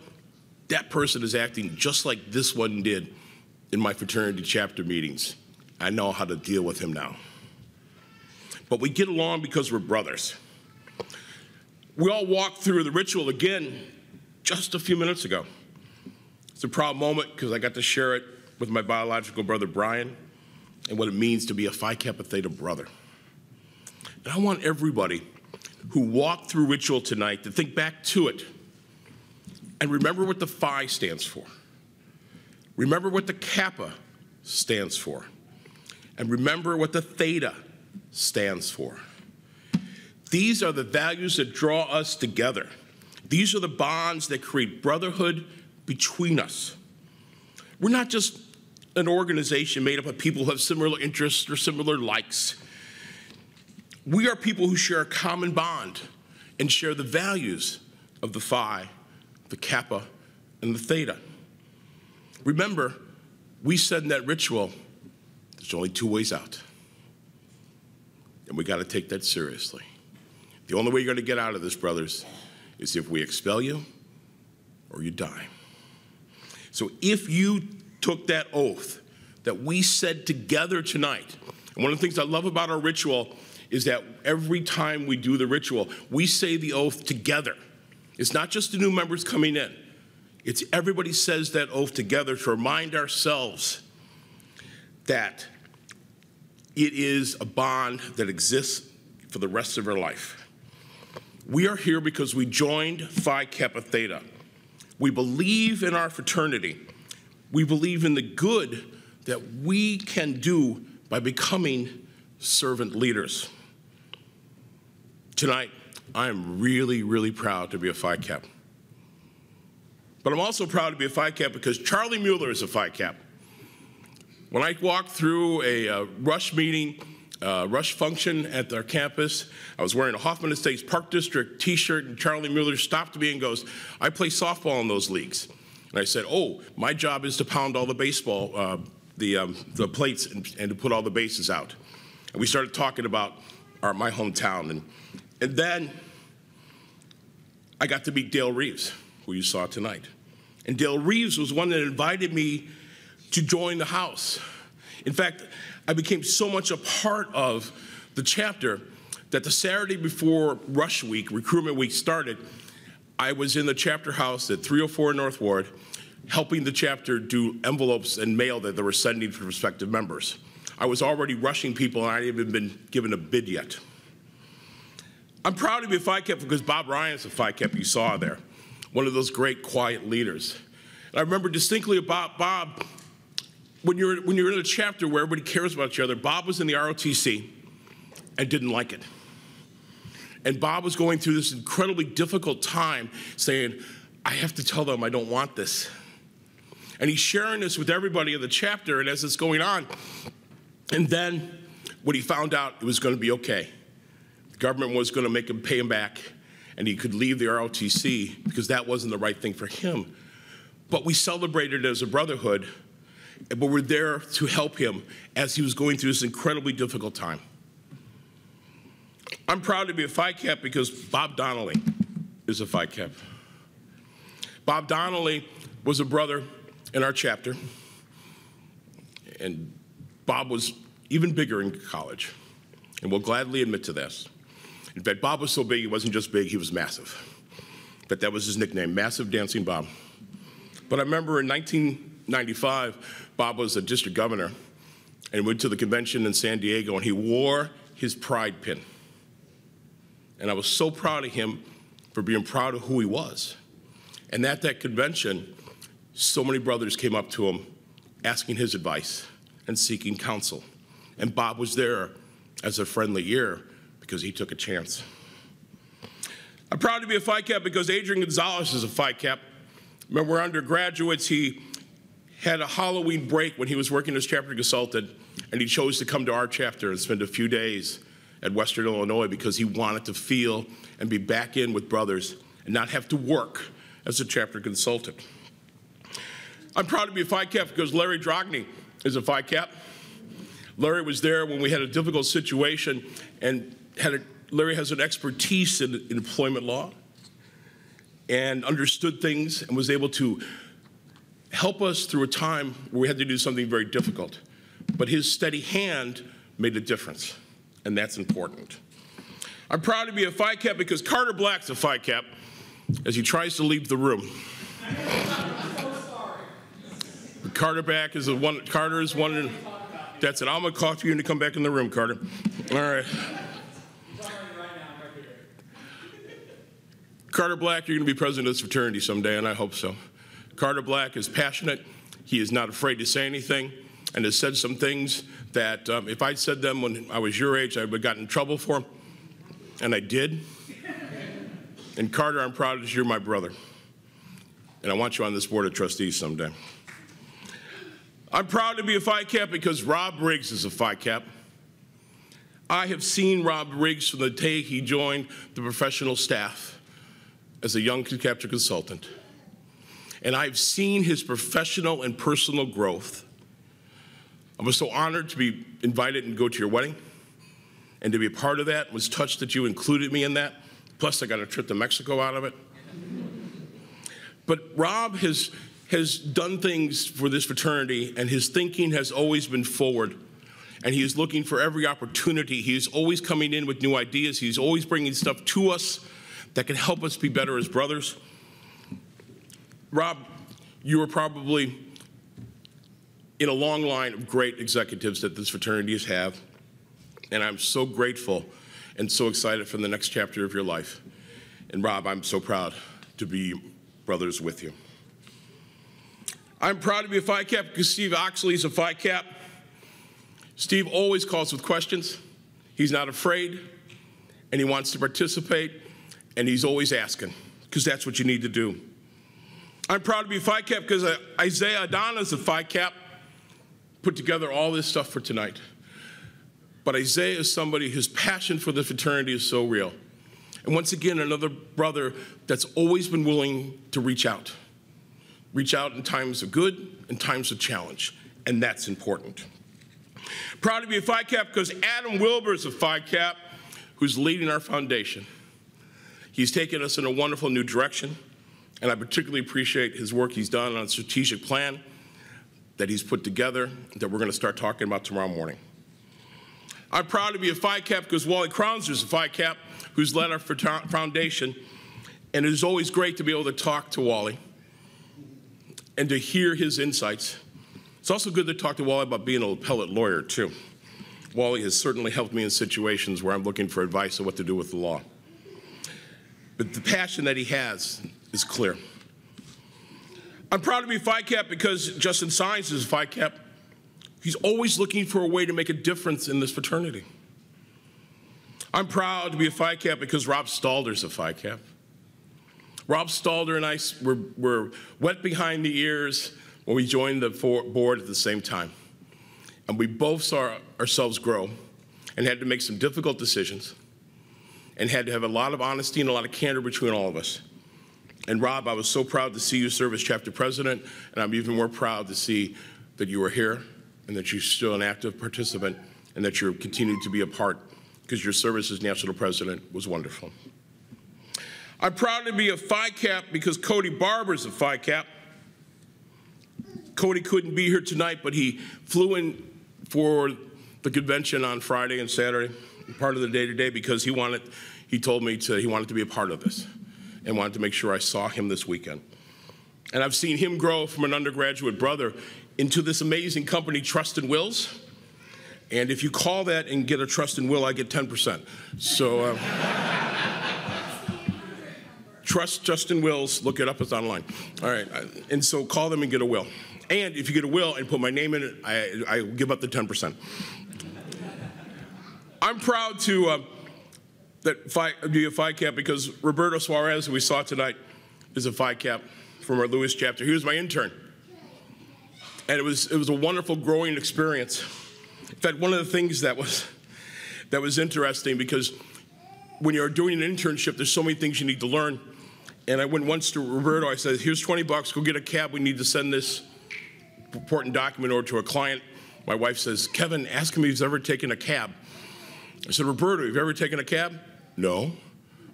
That person is acting just like this one did in my fraternity chapter meetings. I know how to deal with him now. But we get along because we're brothers. We all walked through the ritual again just a few minutes ago. It's a proud moment because I got to share it with my biological brother, Brian, and what it means to be a Phi Kappa Theta brother. And I want everybody who walked through ritual tonight to think back to it and remember what the Phi stands for. Remember what the Kappa stands for. And remember what the Theta stands for. These are the values that draw us together. These are the bonds that create brotherhood between us. We're not just an organization made up of people who have similar interests or similar likes. We are people who share a common bond and share the values of the Phi, the Kappa, and the Theta. Remember, we said in that ritual, there's only two ways out. And we got to take that seriously. The only way you're going to get out of this, brothers, is if we expel you or you die. So if you took that oath that we said together tonight, and one of the things I love about our ritual is that every time we do the ritual, we say the oath together. It's not just the new members coming in. It's everybody says that oath together to remind ourselves that it is a bond that exists for the rest of our life. We are here because we joined Phi Kappa Theta. We believe in our fraternity. We believe in the good that we can do by becoming servant leaders. Tonight, I am really, really proud to be a Phi Kappa. But I'm also proud to be a Phi Kappa because Charlie Mueller is a Phi Kappa. When I walked through a Rush meeting, Rush function at our campus, I was wearing a Hoffman Estates Park District t-shirt, and Charlie Mueller stopped me and goes, I play softball in those leagues. And I said, oh, my job is to pound all the baseball, the plates and to put all the bases out. And we started talking about my hometown. And then I got to meet Dale Reeves, who you saw tonight. And Dale Reeves was one that invited me to join the house. In fact, I became so much a part of the chapter that the Saturday before Rush Week, Recruitment Week started, I was in the chapter house at 304 North Ward helping the chapter do envelopes and mail that they were sending to prospective members. I was already rushing people, and I hadn't even been given a bid yet. I'm proud to be a Phi Kappa because Bob Ryan's a Phi Kappa you saw there, one of those great quiet leaders. And I remember distinctly about Bob, when you're in a chapter where everybody cares about each other, Bob was in the ROTC and didn't like it. And Bob was going through this incredibly difficult time saying, I have to tell them I don't want this. And he's sharing this with everybody in the chapter, and as it's going on, and then when he found out it was going to be okay, the government was going to make him pay him back, and he could leave the ROTC because that wasn't the right thing for him. But we celebrated it as a brotherhood, but we're there to help him as he was going through this incredibly difficult time. I'm proud to be a Phi Kappa because Bob Donnelly is a Phi Kappa. Bob Donnelly was a brother in our chapter, and Bob was even bigger in college, and will gladly admit to this. In fact, Bob was so big, he wasn't just big, he was massive. But that was his nickname, Massive Dancing Bob. But I remember in 1995, Bob was a district governor, and he went to the convention in San Diego, and he wore his pride pin. And I was so proud of him for being proud of who he was. And at that convention, so many brothers came up to him asking his advice and seeking counsel. And Bob was there as a friendly ear because he took a chance. I'm proud to be a Phi Kappa because Adrian Gonzalez is a Phi Kappa. When we're undergraduates, he had a Halloween break when he was working as chapter consultant, and he chose to come to our chapter and spend a few days at Western Illinois because he wanted to feel and be back in with brothers and not have to work as a chapter consultant. I'm proud to be a Phi Kappa because Larry Drogny is a Phi Kappa. Larry was there when we had a difficult situation, and Larry has an expertise in employment law and understood things and was able to help us through a time where we had to do something very difficult. But his steady hand made a difference, and that's important. I'm proud to be a Phi Kappa because Carter Black's a Phi Kappa as he tries to leave the room. Carter Black is Carter is one, that's it. I'm gonna call for you to come back in the room, Carter. All right. Carter Black, you're gonna be president of this fraternity someday, and I hope so. Carter Black is passionate. He is not afraid to say anything, and has said some things that if I'd said them when I was your age, I would have gotten in trouble for them, and I did. And Carter, I'm proud that you're my brother, and I want you on this board of trustees someday. I'm proud to be a Phi Kappa because Rob Riggs is a Phi Kappa. I have seen Rob Riggs from the day he joined the professional staff as a young chapter consultant. And I've seen his professional and personal growth. I was so honored to be invited and go to your wedding and to be a part of that. Was touched that you included me in that. Plus, I got a trip to Mexico out of it. But Rob has done things for this fraternity, and his thinking has always been forward. And he is looking for every opportunity. He is always coming in with new ideas. He's always bringing stuff to us that can help us be better as brothers. Rob, you are probably in a long line of great executives that this fraternity has had, and I'm so grateful and so excited for the next chapter of your life. And Rob, I'm so proud to be brothers with you. I'm proud to be a Phi Kappa because Steve Oxley is a Phi Kappa. Steve always calls with questions. He's not afraid, and he wants to participate, and he's always asking, because that's what you need to do. I'm proud to be a Phi Kappa because Isaiah Adana is a Phi Kappa, put together all this stuff for tonight. But Isaiah is somebody whose passion for the fraternity is so real. And once again, another brother that's always been willing to reach out. Reach out in times of good and times of challenge, and that's important. Proud to be a Phi Kappa because Adam Wilbur is a Phi Kappa who's leading our foundation. He's taken us in a wonderful new direction, and I particularly appreciate his work he's done on a strategic plan that he's put together that we're going to start talking about tomorrow morning. I'm proud to be a Phi Kappa because Wally Crownser is a Phi Kappa who's led our foundation, and it is always great to be able to talk to Wally. and to hear his insights. It's also good to talk to Wally about being an appellate lawyer, too. Wally has certainly helped me in situations where I'm looking for advice on what to do with the law. But the passion that he has is clear. I'm proud to be Phi Kappa because Justin Sines is a Phi Kappa. He's always looking for a way to make a difference in this fraternity. I'm proud to be a Phi Kappa because Rob Stalder's a Phi Kappa. Rob Stalder and I were wet behind the ears when we joined the board at the same time. And we both saw ourselves grow and had to make some difficult decisions and had to have a lot of honesty and a lot of candor between all of us. And Rob, I was so proud to see you serve as chapter president, and I'm even more proud to see that you are here and that you're still an active participant and that you're continuing to be a part because your service as national president was wonderful. I'm proud to be a Phi Kappa because Cody Barber's a Phi Kappa. Cody couldn't be here tonight, but he flew in for the convention on Friday and Saturday, part of the day-to-day, because he told me he wanted to be a part of this and wanted to make sure I saw him this weekend. And I've seen him grow from an undergraduate brother into this amazing company, Trust and Wills. And if you call that and get a Trust and Will, I get 10%. So Trust Justin Wills, look it up, it's online. All right, and so call them and get a will. And if you get a will and put my name in it, I give up the 10%. I'm proud to be a Phi Kappa because Roberto Suarez, who we saw tonight, is a Phi Kappa from our Lewis chapter. He was my intern. And it was a wonderful growing experience. In fact, one of the things that was interesting, because when you're doing an internship, there's so many things you need to learn. And I went once to Roberto, I said, here's 20 bucks, go get a cab, we need to send this important document over to a client. My wife says, Kevin, ask him if he's ever taken a cab. I said, Roberto, have you ever taken a cab? No.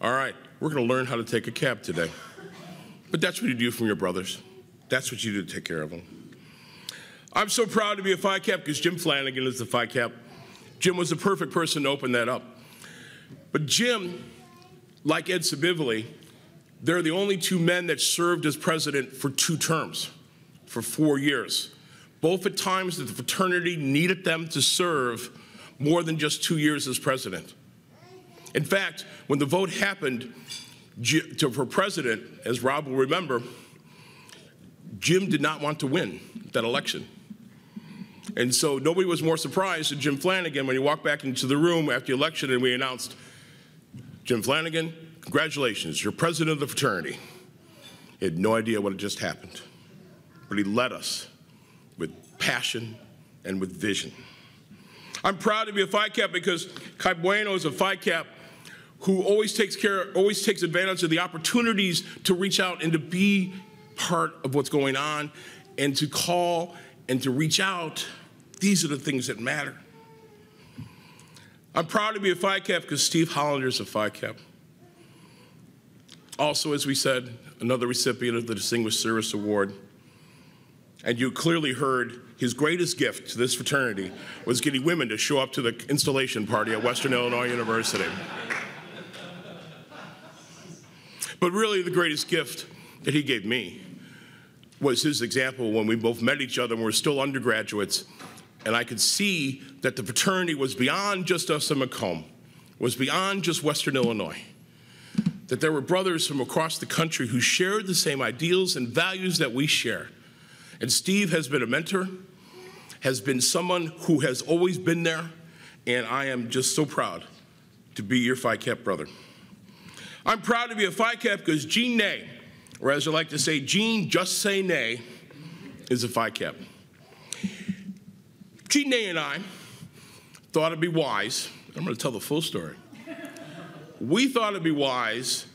All right, we're gonna learn how to take a cab today. But that's what you do from your brothers. That's what you do to take care of them. I'm so proud to be a Phi Kappa because Jim Flanagan is the Phi Kappa. Jim was the perfect person to open that up. But Jim, like Ed Solvibile, they're the only two men that served as president for 2 terms, for 4 years. Both at times that the fraternity needed them to serve more than just 2 years as president. In fact, when the vote happened for president, as Rob will remember, Jim did not want to win that election. And so nobody was more surprised than Jim Flanagan when he walked back into the room after the election and we announced, Jim Flanagan, congratulations, you're president of the fraternity. He had no idea what had just happened, but he led us with passion and with vision. I'm proud to be a Phi Kappa because Kai Bueno is a Phi Kappa who always takes advantage of the opportunities to reach out and to be part of what's going on and to call and to reach out. These are the things that matter. I'm proud to be a Phi Kappa because Steve Hollander is a Phi Kappa. Also, as we said, another recipient of the Distinguished Service Award. And you clearly heard his greatest gift to this fraternity was getting women to show up to the installation party at Western Illinois University. But really the greatest gift that he gave me was his example when we both met each other and we were still undergraduates. And I could see that the fraternity was beyond just us in Macomb, was beyond just Western Illinois. That there were brothers from across the country who shared the same ideals and values that we share. And Steve has been a mentor, has been someone who has always been there, and I am just so proud to be your Phi Kappa brother. I'm proud to be a Phi Kappa because Gene Nay, or as I like to say, Gene Just Say Nay, is a Phi Kappa. Gene Nay and I thought it'd be wise, I'm going to tell the full story. We thought it'd be wise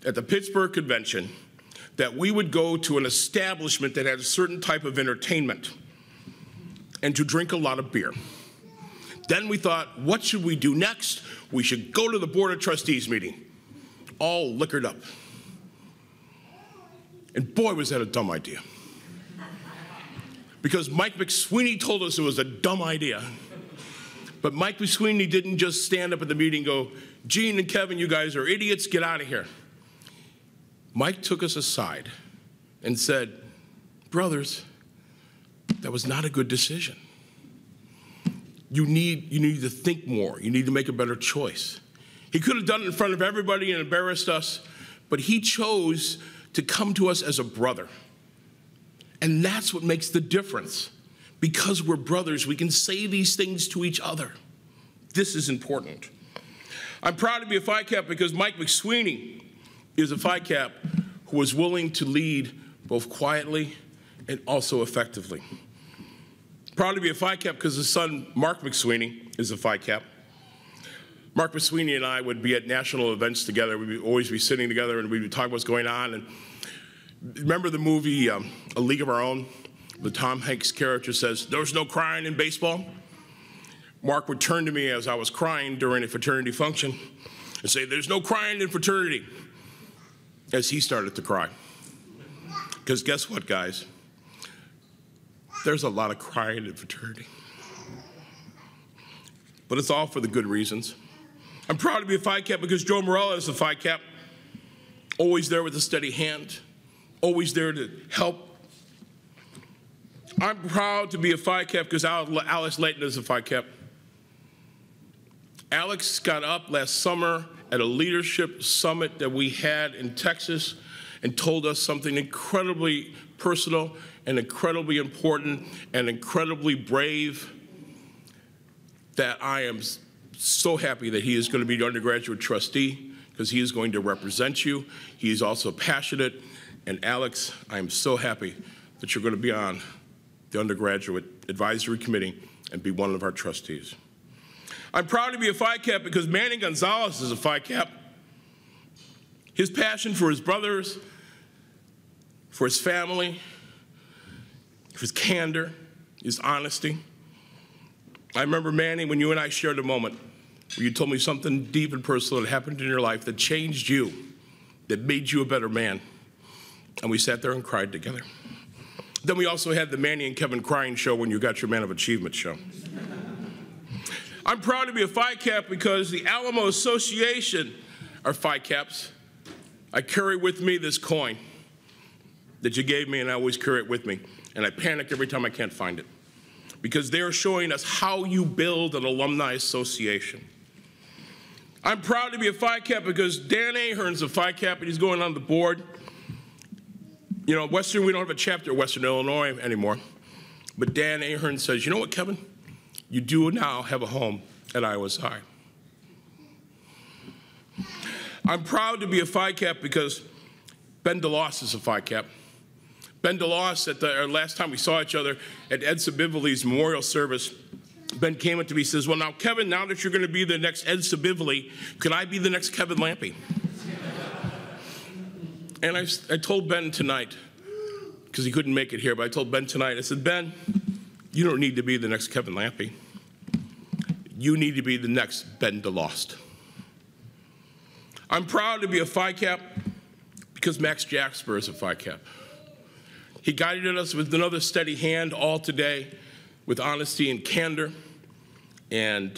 at the Pittsburgh convention that we would go to an establishment that had a certain type of entertainment and to drink a lot of beer. Then we thought, what should we do next? We should go to the Board of Trustees meeting, all liquored up. And boy, was that a dumb idea. Because Mike McSweeney told us it was a dumb idea. But Mike McSweeney didn't just stand up at the meeting and go, Gene and Kevin, you guys are idiots, get out of here. Mike took us aside and said, brothers, that was not a good decision. You need to think more. You need to make a better choice. He could have done it in front of everybody and embarrassed us, but he chose to come to us as a brother. And that's what makes the difference. Because we're brothers, we can say these things to each other. This is important. I'm proud to be a Phi Kappa because Mike McSweeney is a Phi Kappa who was willing to lead both quietly and also effectively. Proud to be a Phi Kappa because his son, Mark McSweeney, is a Phi Kappa. Mark McSweeney and I would be at national events together. We'd always be sitting together and we'd talk what's going on. And remember the movie A League of Our Own? The Tom Hanks character says, "There's no crying in baseball." Mark would turn to me as I was crying during a fraternity function and say, "There's no crying in fraternity," as he started to cry. Because guess what, guys? There's a lot of crying in fraternity. But it's all for the good reasons. I'm proud to be a Phi Kappa because Joe Morella is a Phi Kappa, always there with a steady hand, always there to help. I'm proud to be a Phi Kappa because Alex Layton is a Phi Kappa. Alex got up last summer at a leadership summit that we had in Texas and told us something incredibly personal and incredibly important and incredibly brave that I am so happy that he is going to be the undergraduate trustee because he is going to represent you. He is also passionate. And Alex, I am so happy that you're going to be on the undergraduate advisory committee and be one of our trustees. I'm proud to be a Phi Kappa because Manny Gonzalez is a Phi Kappa. His passion for his brothers, for his family, for his candor, his honesty. I remember, Manny, when you and I shared a moment where you told me something deep and personal that happened in your life that changed you, that made you a better man. And we sat there and cried together. Then we also had the Manny and Kevin crying show when you got your Man of Achievement show. I'm proud to be a Phi Kappa because the Alamo Association are Phi Kappas. I carry with me this coin that you gave me, and I always carry it with me. And I panic every time I can't find it because they're showing us how you build an alumni association. I'm proud to be a Phi Kappa because Dan Ahern's a Phi Kappa and he's going on the board. You know, Western, we don't have a chapter at Western Illinois anymore. But Dan Ahern says, you know what, Kevin? You do now have a home at Iowa's High. I'm proud to be a Phi Kappa because Ben DeLoss is a Phi Kappa. Ben DeLoss, at our last time we saw each other at Ed Sobivoly's memorial service, Ben came up to me and says, well, now, Kevin, now that you're going to be the next Ed Sobively, can I be the next Kevin Lampe? And I told Ben tonight, because he couldn't make it here, but I told Ben tonight, I said, Ben, you don't need to be the next Kevin Lampe. You need to be the next Ben DeLost. I'm proud to be a Phi Kappa because Max Jasper is a Phi Kappa. He guided us with another steady hand all today with honesty and candor. And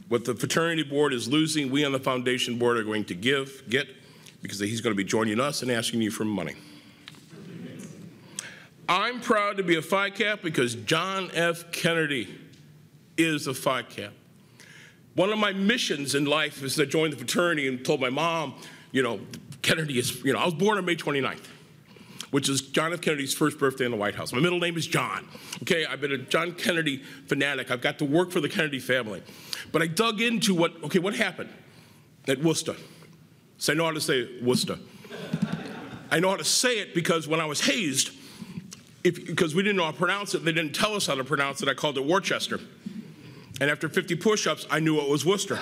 what the fraternity board is losing, we on the foundation board are going to get, because he's going to be joining us and asking you for money. I'm proud to be a Phi Kappa because John F. Kennedy is a Phi Kappa. One of my missions in life is to join the fraternity and told my mom, you know, Kennedy is, you know, I was born on May 29th, which is John F. Kennedy's first birthday in the White House. My middle name is John. Okay, I've been a John Kennedy fanatic. I've got to work for the Kennedy family. But I dug into what happened at Worcester. So I know how to say Worcester. I know how to say it because when I was hazed, because we didn't know how to pronounce it, they didn't tell us how to pronounce it, I called it Worcester. And after 50 push-ups, I knew it was Worcester.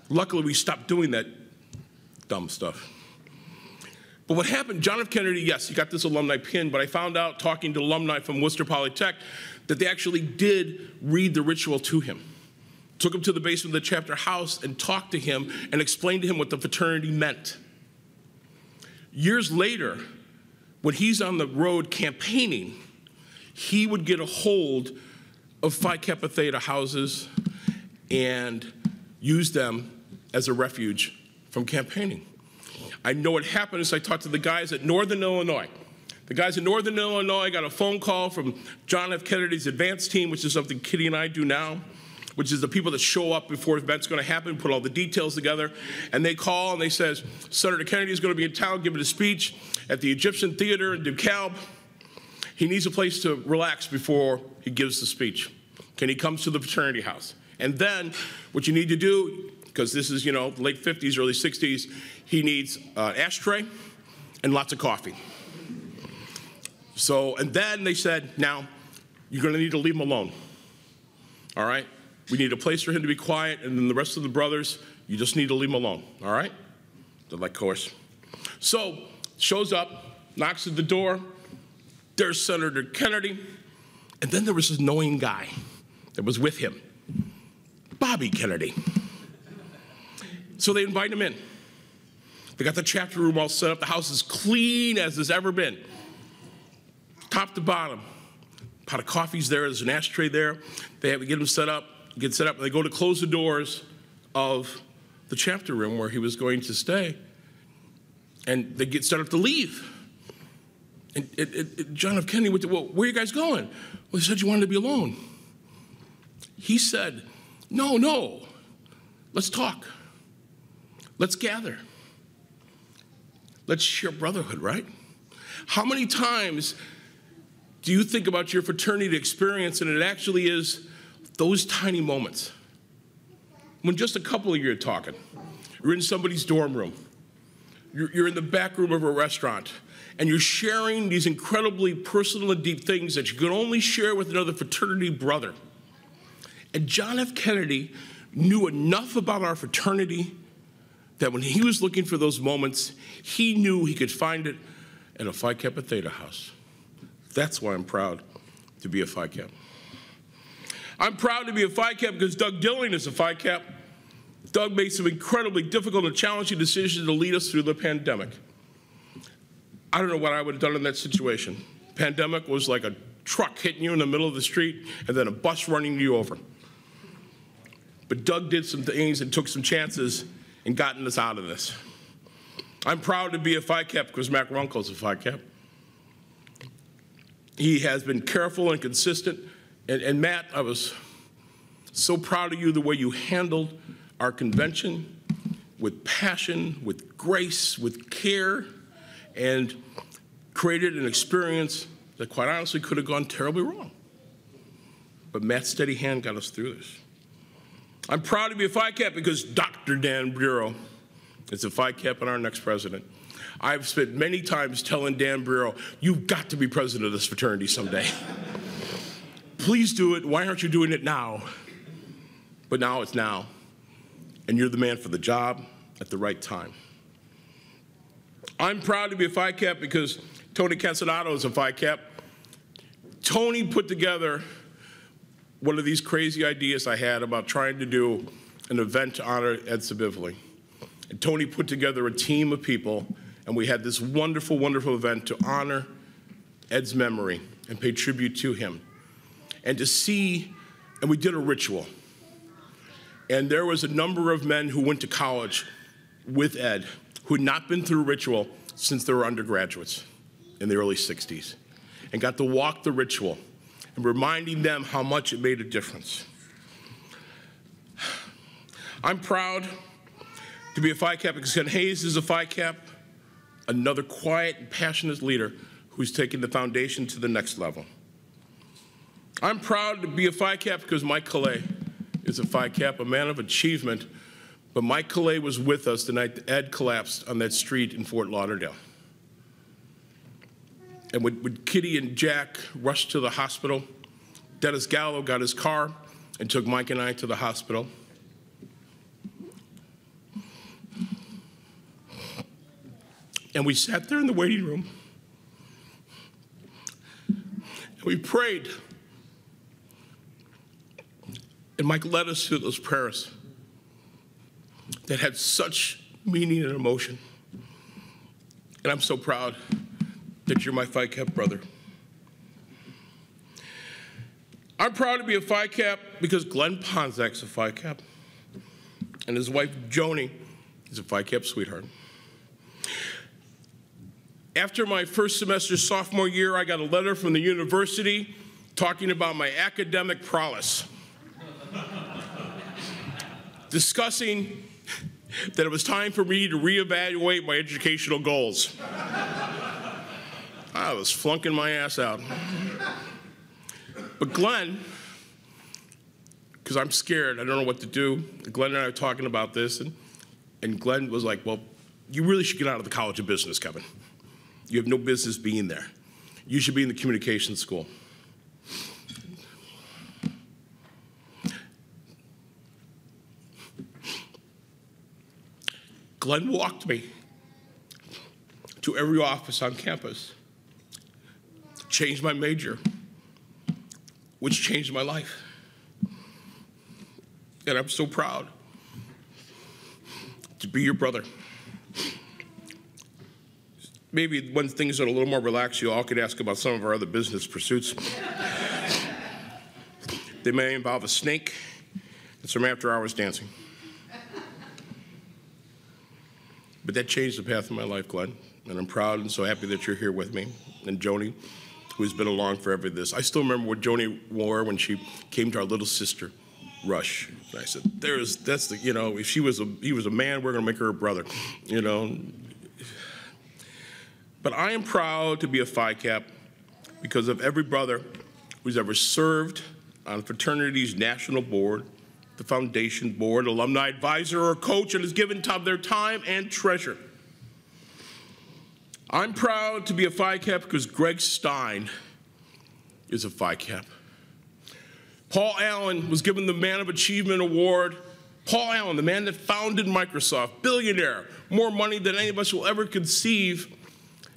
Luckily, we stopped doing that dumb stuff. But what happened, John F. Kennedy, yes, he got this alumni pin, but I found out talking to alumni from Worcester Polytech that they actually did read the ritual to him. Took him to the basement of the chapter house and talked to him and explained to him what the fraternity meant. Years later, when he's on the road campaigning, he would get a hold of Phi Kappa Theta houses and use them as a refuge from campaigning. I know what happened is I talked to the guys at Northern Illinois. The guys in Northern Illinois got a phone call from John F. Kennedy's advance team, which is something Kitty and I do now, which is the people that show up before the event's going to happen, put all the details together, and they call and they says, Senator Kennedy is going to be in town giving a speech at the Egyptian Theater in DeKalb. He needs a place to relax before he gives the speech. Can he come to the fraternity house? And then what you need to do, because this is, late 50s, early 60s, he needs an ashtray and lots of coffee. So, and then they said, now, you're going to need to leave him alone. All right? We need a place for him to be quiet, and then the rest of the brothers, you just need to leave him alone. All right? They're like, of course. So, shows up, knocks at the door. There's Senator Kennedy. And then there was this knowing guy that was with him, Bobby Kennedy. So they invite him in. They got the chapter room all set up. The house is clean as it's ever been. Top to bottom. Pot of coffee's there. There's an ashtray there. They have to get him set up. And they go to close the doors of the chapter room where he was going to stay. And they get set up to leave. And John F. Kennedy went to, well, where are you guys going? Well, he said you wanted to be alone. He said, no, let's talk. Let's gather. Let's share brotherhood, right? How many times do you think about your fraternity experience and it actually is those tiny moments? When just a couple of you are talking. You're in somebody's dorm room. You're in the back room of a restaurant. And you're sharing these incredibly personal and deep things that you can only share with another fraternity brother. And John F. Kennedy knew enough about our fraternity that when he was looking for those moments, he knew he could find it at a Phi Kappa Theta house. That's why I'm proud to be a Phi Kappa. I'm proud to be a Phi Kappa because Doug Dilling is a Phi Kappa. Doug made some incredibly difficult and challenging decisions to lead us through the pandemic. I don't know what I would have done in that situation. Pandemic was like a truck hitting you in the middle of the street and then a bus running you over. But Doug did some things and took some chances and gotten us out of this. I'm proud to be a Phi Kappa because Mac Runkle's a Phi Kappa. He has been careful and consistent. And Matt, I was so proud of you, the way you handled our convention with passion, with grace, with care, and created an experience that quite honestly could have gone terribly wrong. But Matt's steady hand got us through this. I'm proud to be a Phi Kappa because Dr. Dan Bureau is a Phi Kappa and our next president. I've spent many times telling Dan Bureau, you've got to be president of this fraternity someday. Please do it. Why aren't you doing it now? But now it's now. And you're the man for the job at the right time. I'm proud to be a Phi Kappa because Tony Cansanato is a Phi Kappa. Tony put together one of these crazy ideas I had about trying to do an event to honor Ed Solvibile. And Tony put together a team of people, and we had this wonderful, wonderful event to honor Ed's memory and pay tribute to him. And to see, and we did a ritual. And there was a number of men who went to college with Ed who had not been through ritual since they were undergraduates in the early 60s, and got to walk the ritual and reminding them how much it made a difference. I'm proud to be a Phi Kappa because Ken Hayes is a Phi Kappa, another quiet and passionate leader who's taken the foundation to the next level. I'm proud to be a Phi Kappa because Mike Calais is a Phi Kappa, a man of achievement. But Mike Calais was with us the night that Ed collapsed on that street in Fort Lauderdale. And when Kitty and Jack rushed to the hospital, Dennis Gallo got his car and took Mike and I to the hospital. And we sat there in the waiting room. And we prayed. And Mike led us through those prayers that had such meaning and emotion. And I'm so proud that you're my Phi Kappa brother. I'm proud to be a Phi Kappa because Glenn Ponzak's a Phi Kappa, and his wife Joni is a Phi Kappa sweetheart. After my first semester sophomore year, I got a letter from the university talking about my academic prowess, discussing that it was time for me to reevaluate my educational goals. I was flunking my ass out. But Glenn, because I'm scared, I don't know what to do, Glenn and I were talking about this, and Glenn was like, well, you really should get out of the College of Business, Kevin. You have no business being there. You should be in the communications school. Glenn walked me to every office on campus, changed my major, which changed my life. And I'm so proud to be your brother. Maybe when things are a little more relaxed, you all could ask about some of our other business pursuits. They may involve a snake and some after-hours dancing. But that changed the path of my life, Glenn, and I'm proud and so happy that you're here with me. And Joni, who's been along for every this. I still remember what Joni wore when she came to our little sister, Rush. And I said, that's the, you know, if he was a man, we're gonna make her a brother, you know. But I am proud to be a Phi Cap because of every brother who's ever served on fraternity's national board, the foundation board, alumni advisor, or coach, and has given their time and treasure. I'm proud to be a Phi Cap because Greg Stein is a Phi Cap. Paul Allen was given the Man of Achievement Award. Paul Allen, the man that founded Microsoft, billionaire, more money than any of us will ever conceive.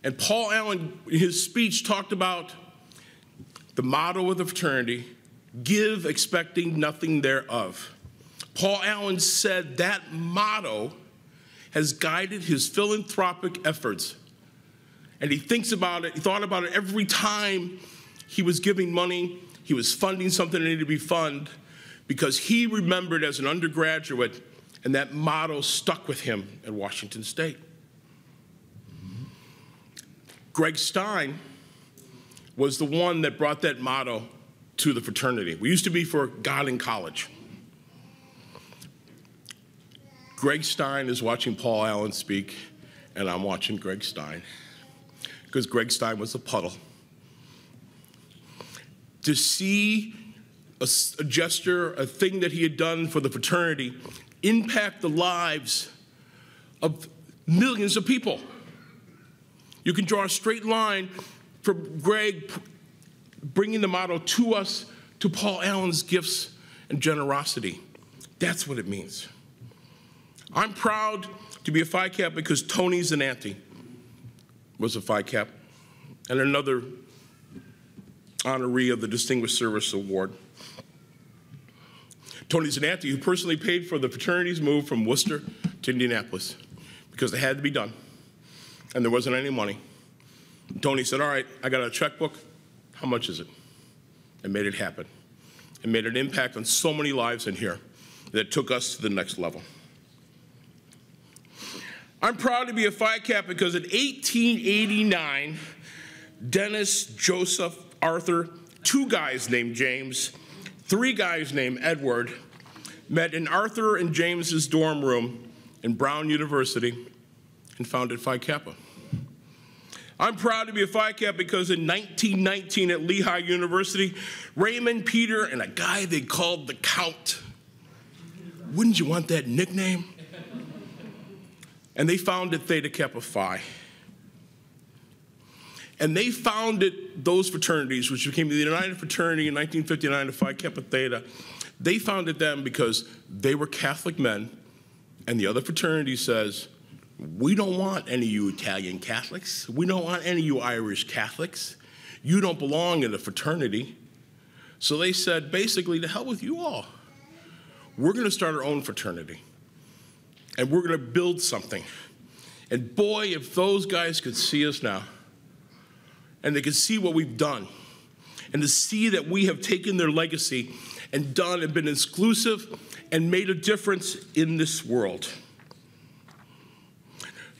And Paul Allen, in his speech, talked about the motto of the fraternity, give expecting nothing thereof. Paul Allen said that motto has guided his philanthropic efforts. And he thinks about it, he thought about it every time he was giving money, he was funding something that needed to be funded, because he remembered as an undergraduate, and that motto stuck with him at Washington State. Greg Stein was the one that brought that motto to the fraternity. We used to be for God in college. Greg Stein is watching Paul Allen speak, and I'm watching Greg Stein, because Greg Stein was a puddle. To see a gesture, a thing that he had done for the fraternity, impact the lives of millions of people. You can draw a straight line from Greg bringing the motto to us, to Paul Allen's gifts and generosity. That's what it means. I'm proud to be a Phi Cap because Tony Zananti was a Phi Cap and another honoree of the Distinguished Service Award. Tony Zananti, who personally paid for the fraternity's move from Worcester to Indianapolis because it had to be done and there wasn't any money. Tony said, all right, I got a checkbook, how much is it? And made it happen. And made an impact on so many lives in here that took us to the next level. I'm proud to be a Phi Cap because in 1889, Dennis, Joseph, Arthur, 2 guys named James, 3 guys named Edward, met in Arthur and James's dorm room in Brown University and founded Phi Kappa. I'm proud to be a Phi Cap because in 1919 at Lehigh University, Raymond, Peter, and a guy they called the Count. Wouldn't you want that nickname? And they founded Theta Kappa Phi. And they founded those fraternities, which became the United Fraternity in 1959 to Phi Kappa Theta. They founded them because they were Catholic men, and the other fraternity says, we don't want any of you Italian Catholics. We don't want any of you Irish Catholics. You don't belong in a fraternity. So they said, basically, to hell with you all. We're going to start our own fraternity, and we're going to build something. And boy, if those guys could see us now, and they could see what we've done, and to see that we have taken their legacy and done and been exclusive and made a difference in this world.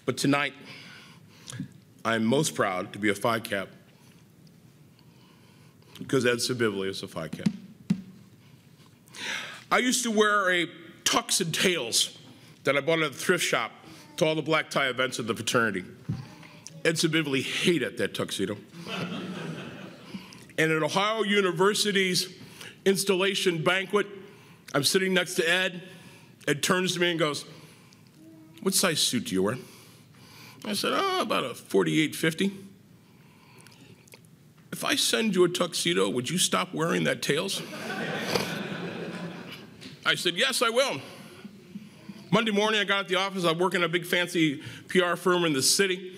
But tonight, I'm most proud to be a Phi Cap because Ed Solvibile is a Phi Cap. I used to wear a tux and tails that I bought at the thrift shop to all the black tie events of the fraternity. Ed Solvibile hated that tuxedo. And at Ohio University's installation banquet, I'm sitting next to Ed. Ed turns to me and goes, "What size suit do you wear?" I said, "Oh, about a 48-50. If I send you a tuxedo, would you stop wearing that tails?" I said, "Yes, I will." Monday morning, I got at the office. I work in a big fancy PR firm in the city.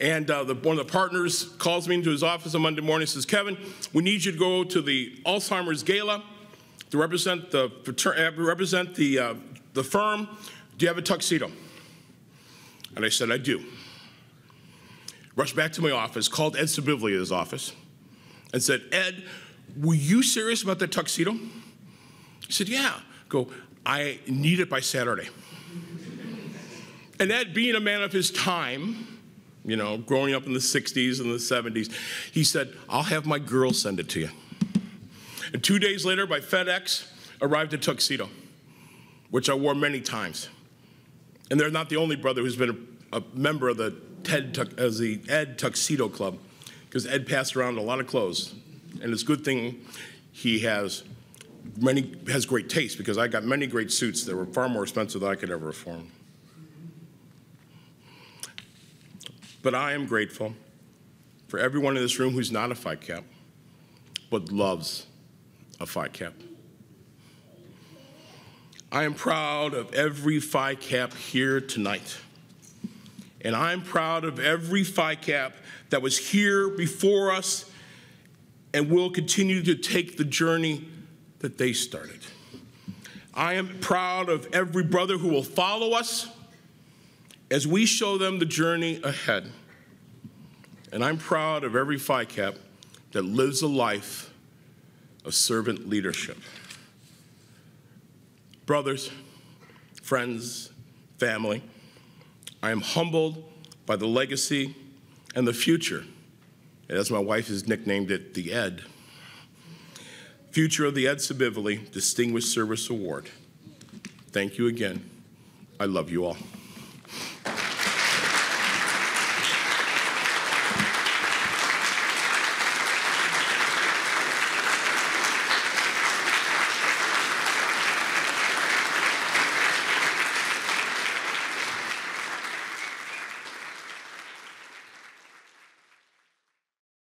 And one of the partners calls me into his office on Monday morning and says, "Kevin, we need you to go to the Alzheimer's Gala to represent the firm. Do you have a tuxedo?" And I said, "I do." Rushed back to my office, called Ed Solvibile at his office, and said, "Ed, were you serious about that tuxedo?" He said, "Yeah." Go, "I need it by Saturday." And Ed, being a man of his time, you know, growing up in the 60s and the 70s, he said, "I'll have my girl send it to you." And 2 days later, by FedEx, arrived a tuxedo, which I wore many times. And they're not the only brother who's been a member of the Ed Tuxedo Club, because Ed passed around a lot of clothes. And it's a good thing he has great taste, because I got many great suits that were far more expensive than I could ever afford. But I am grateful for everyone in this room who's not a Phi Cap, but loves a Phi Cap. I am proud of every Phi Cap here tonight. And I'm proud of every Phi Cap that was here before us and will continue to take the journey that they started. I am proud of every brother who will follow us as we show them the journey ahead. And I'm proud of every Phi Cap that lives a life of servant leadership. Brothers, friends, family, I am humbled by the legacy and the future, as my wife has nicknamed it, the Ed. Future of the Ed Solvibile Distinguished Service Award. Thank you again. I love you all.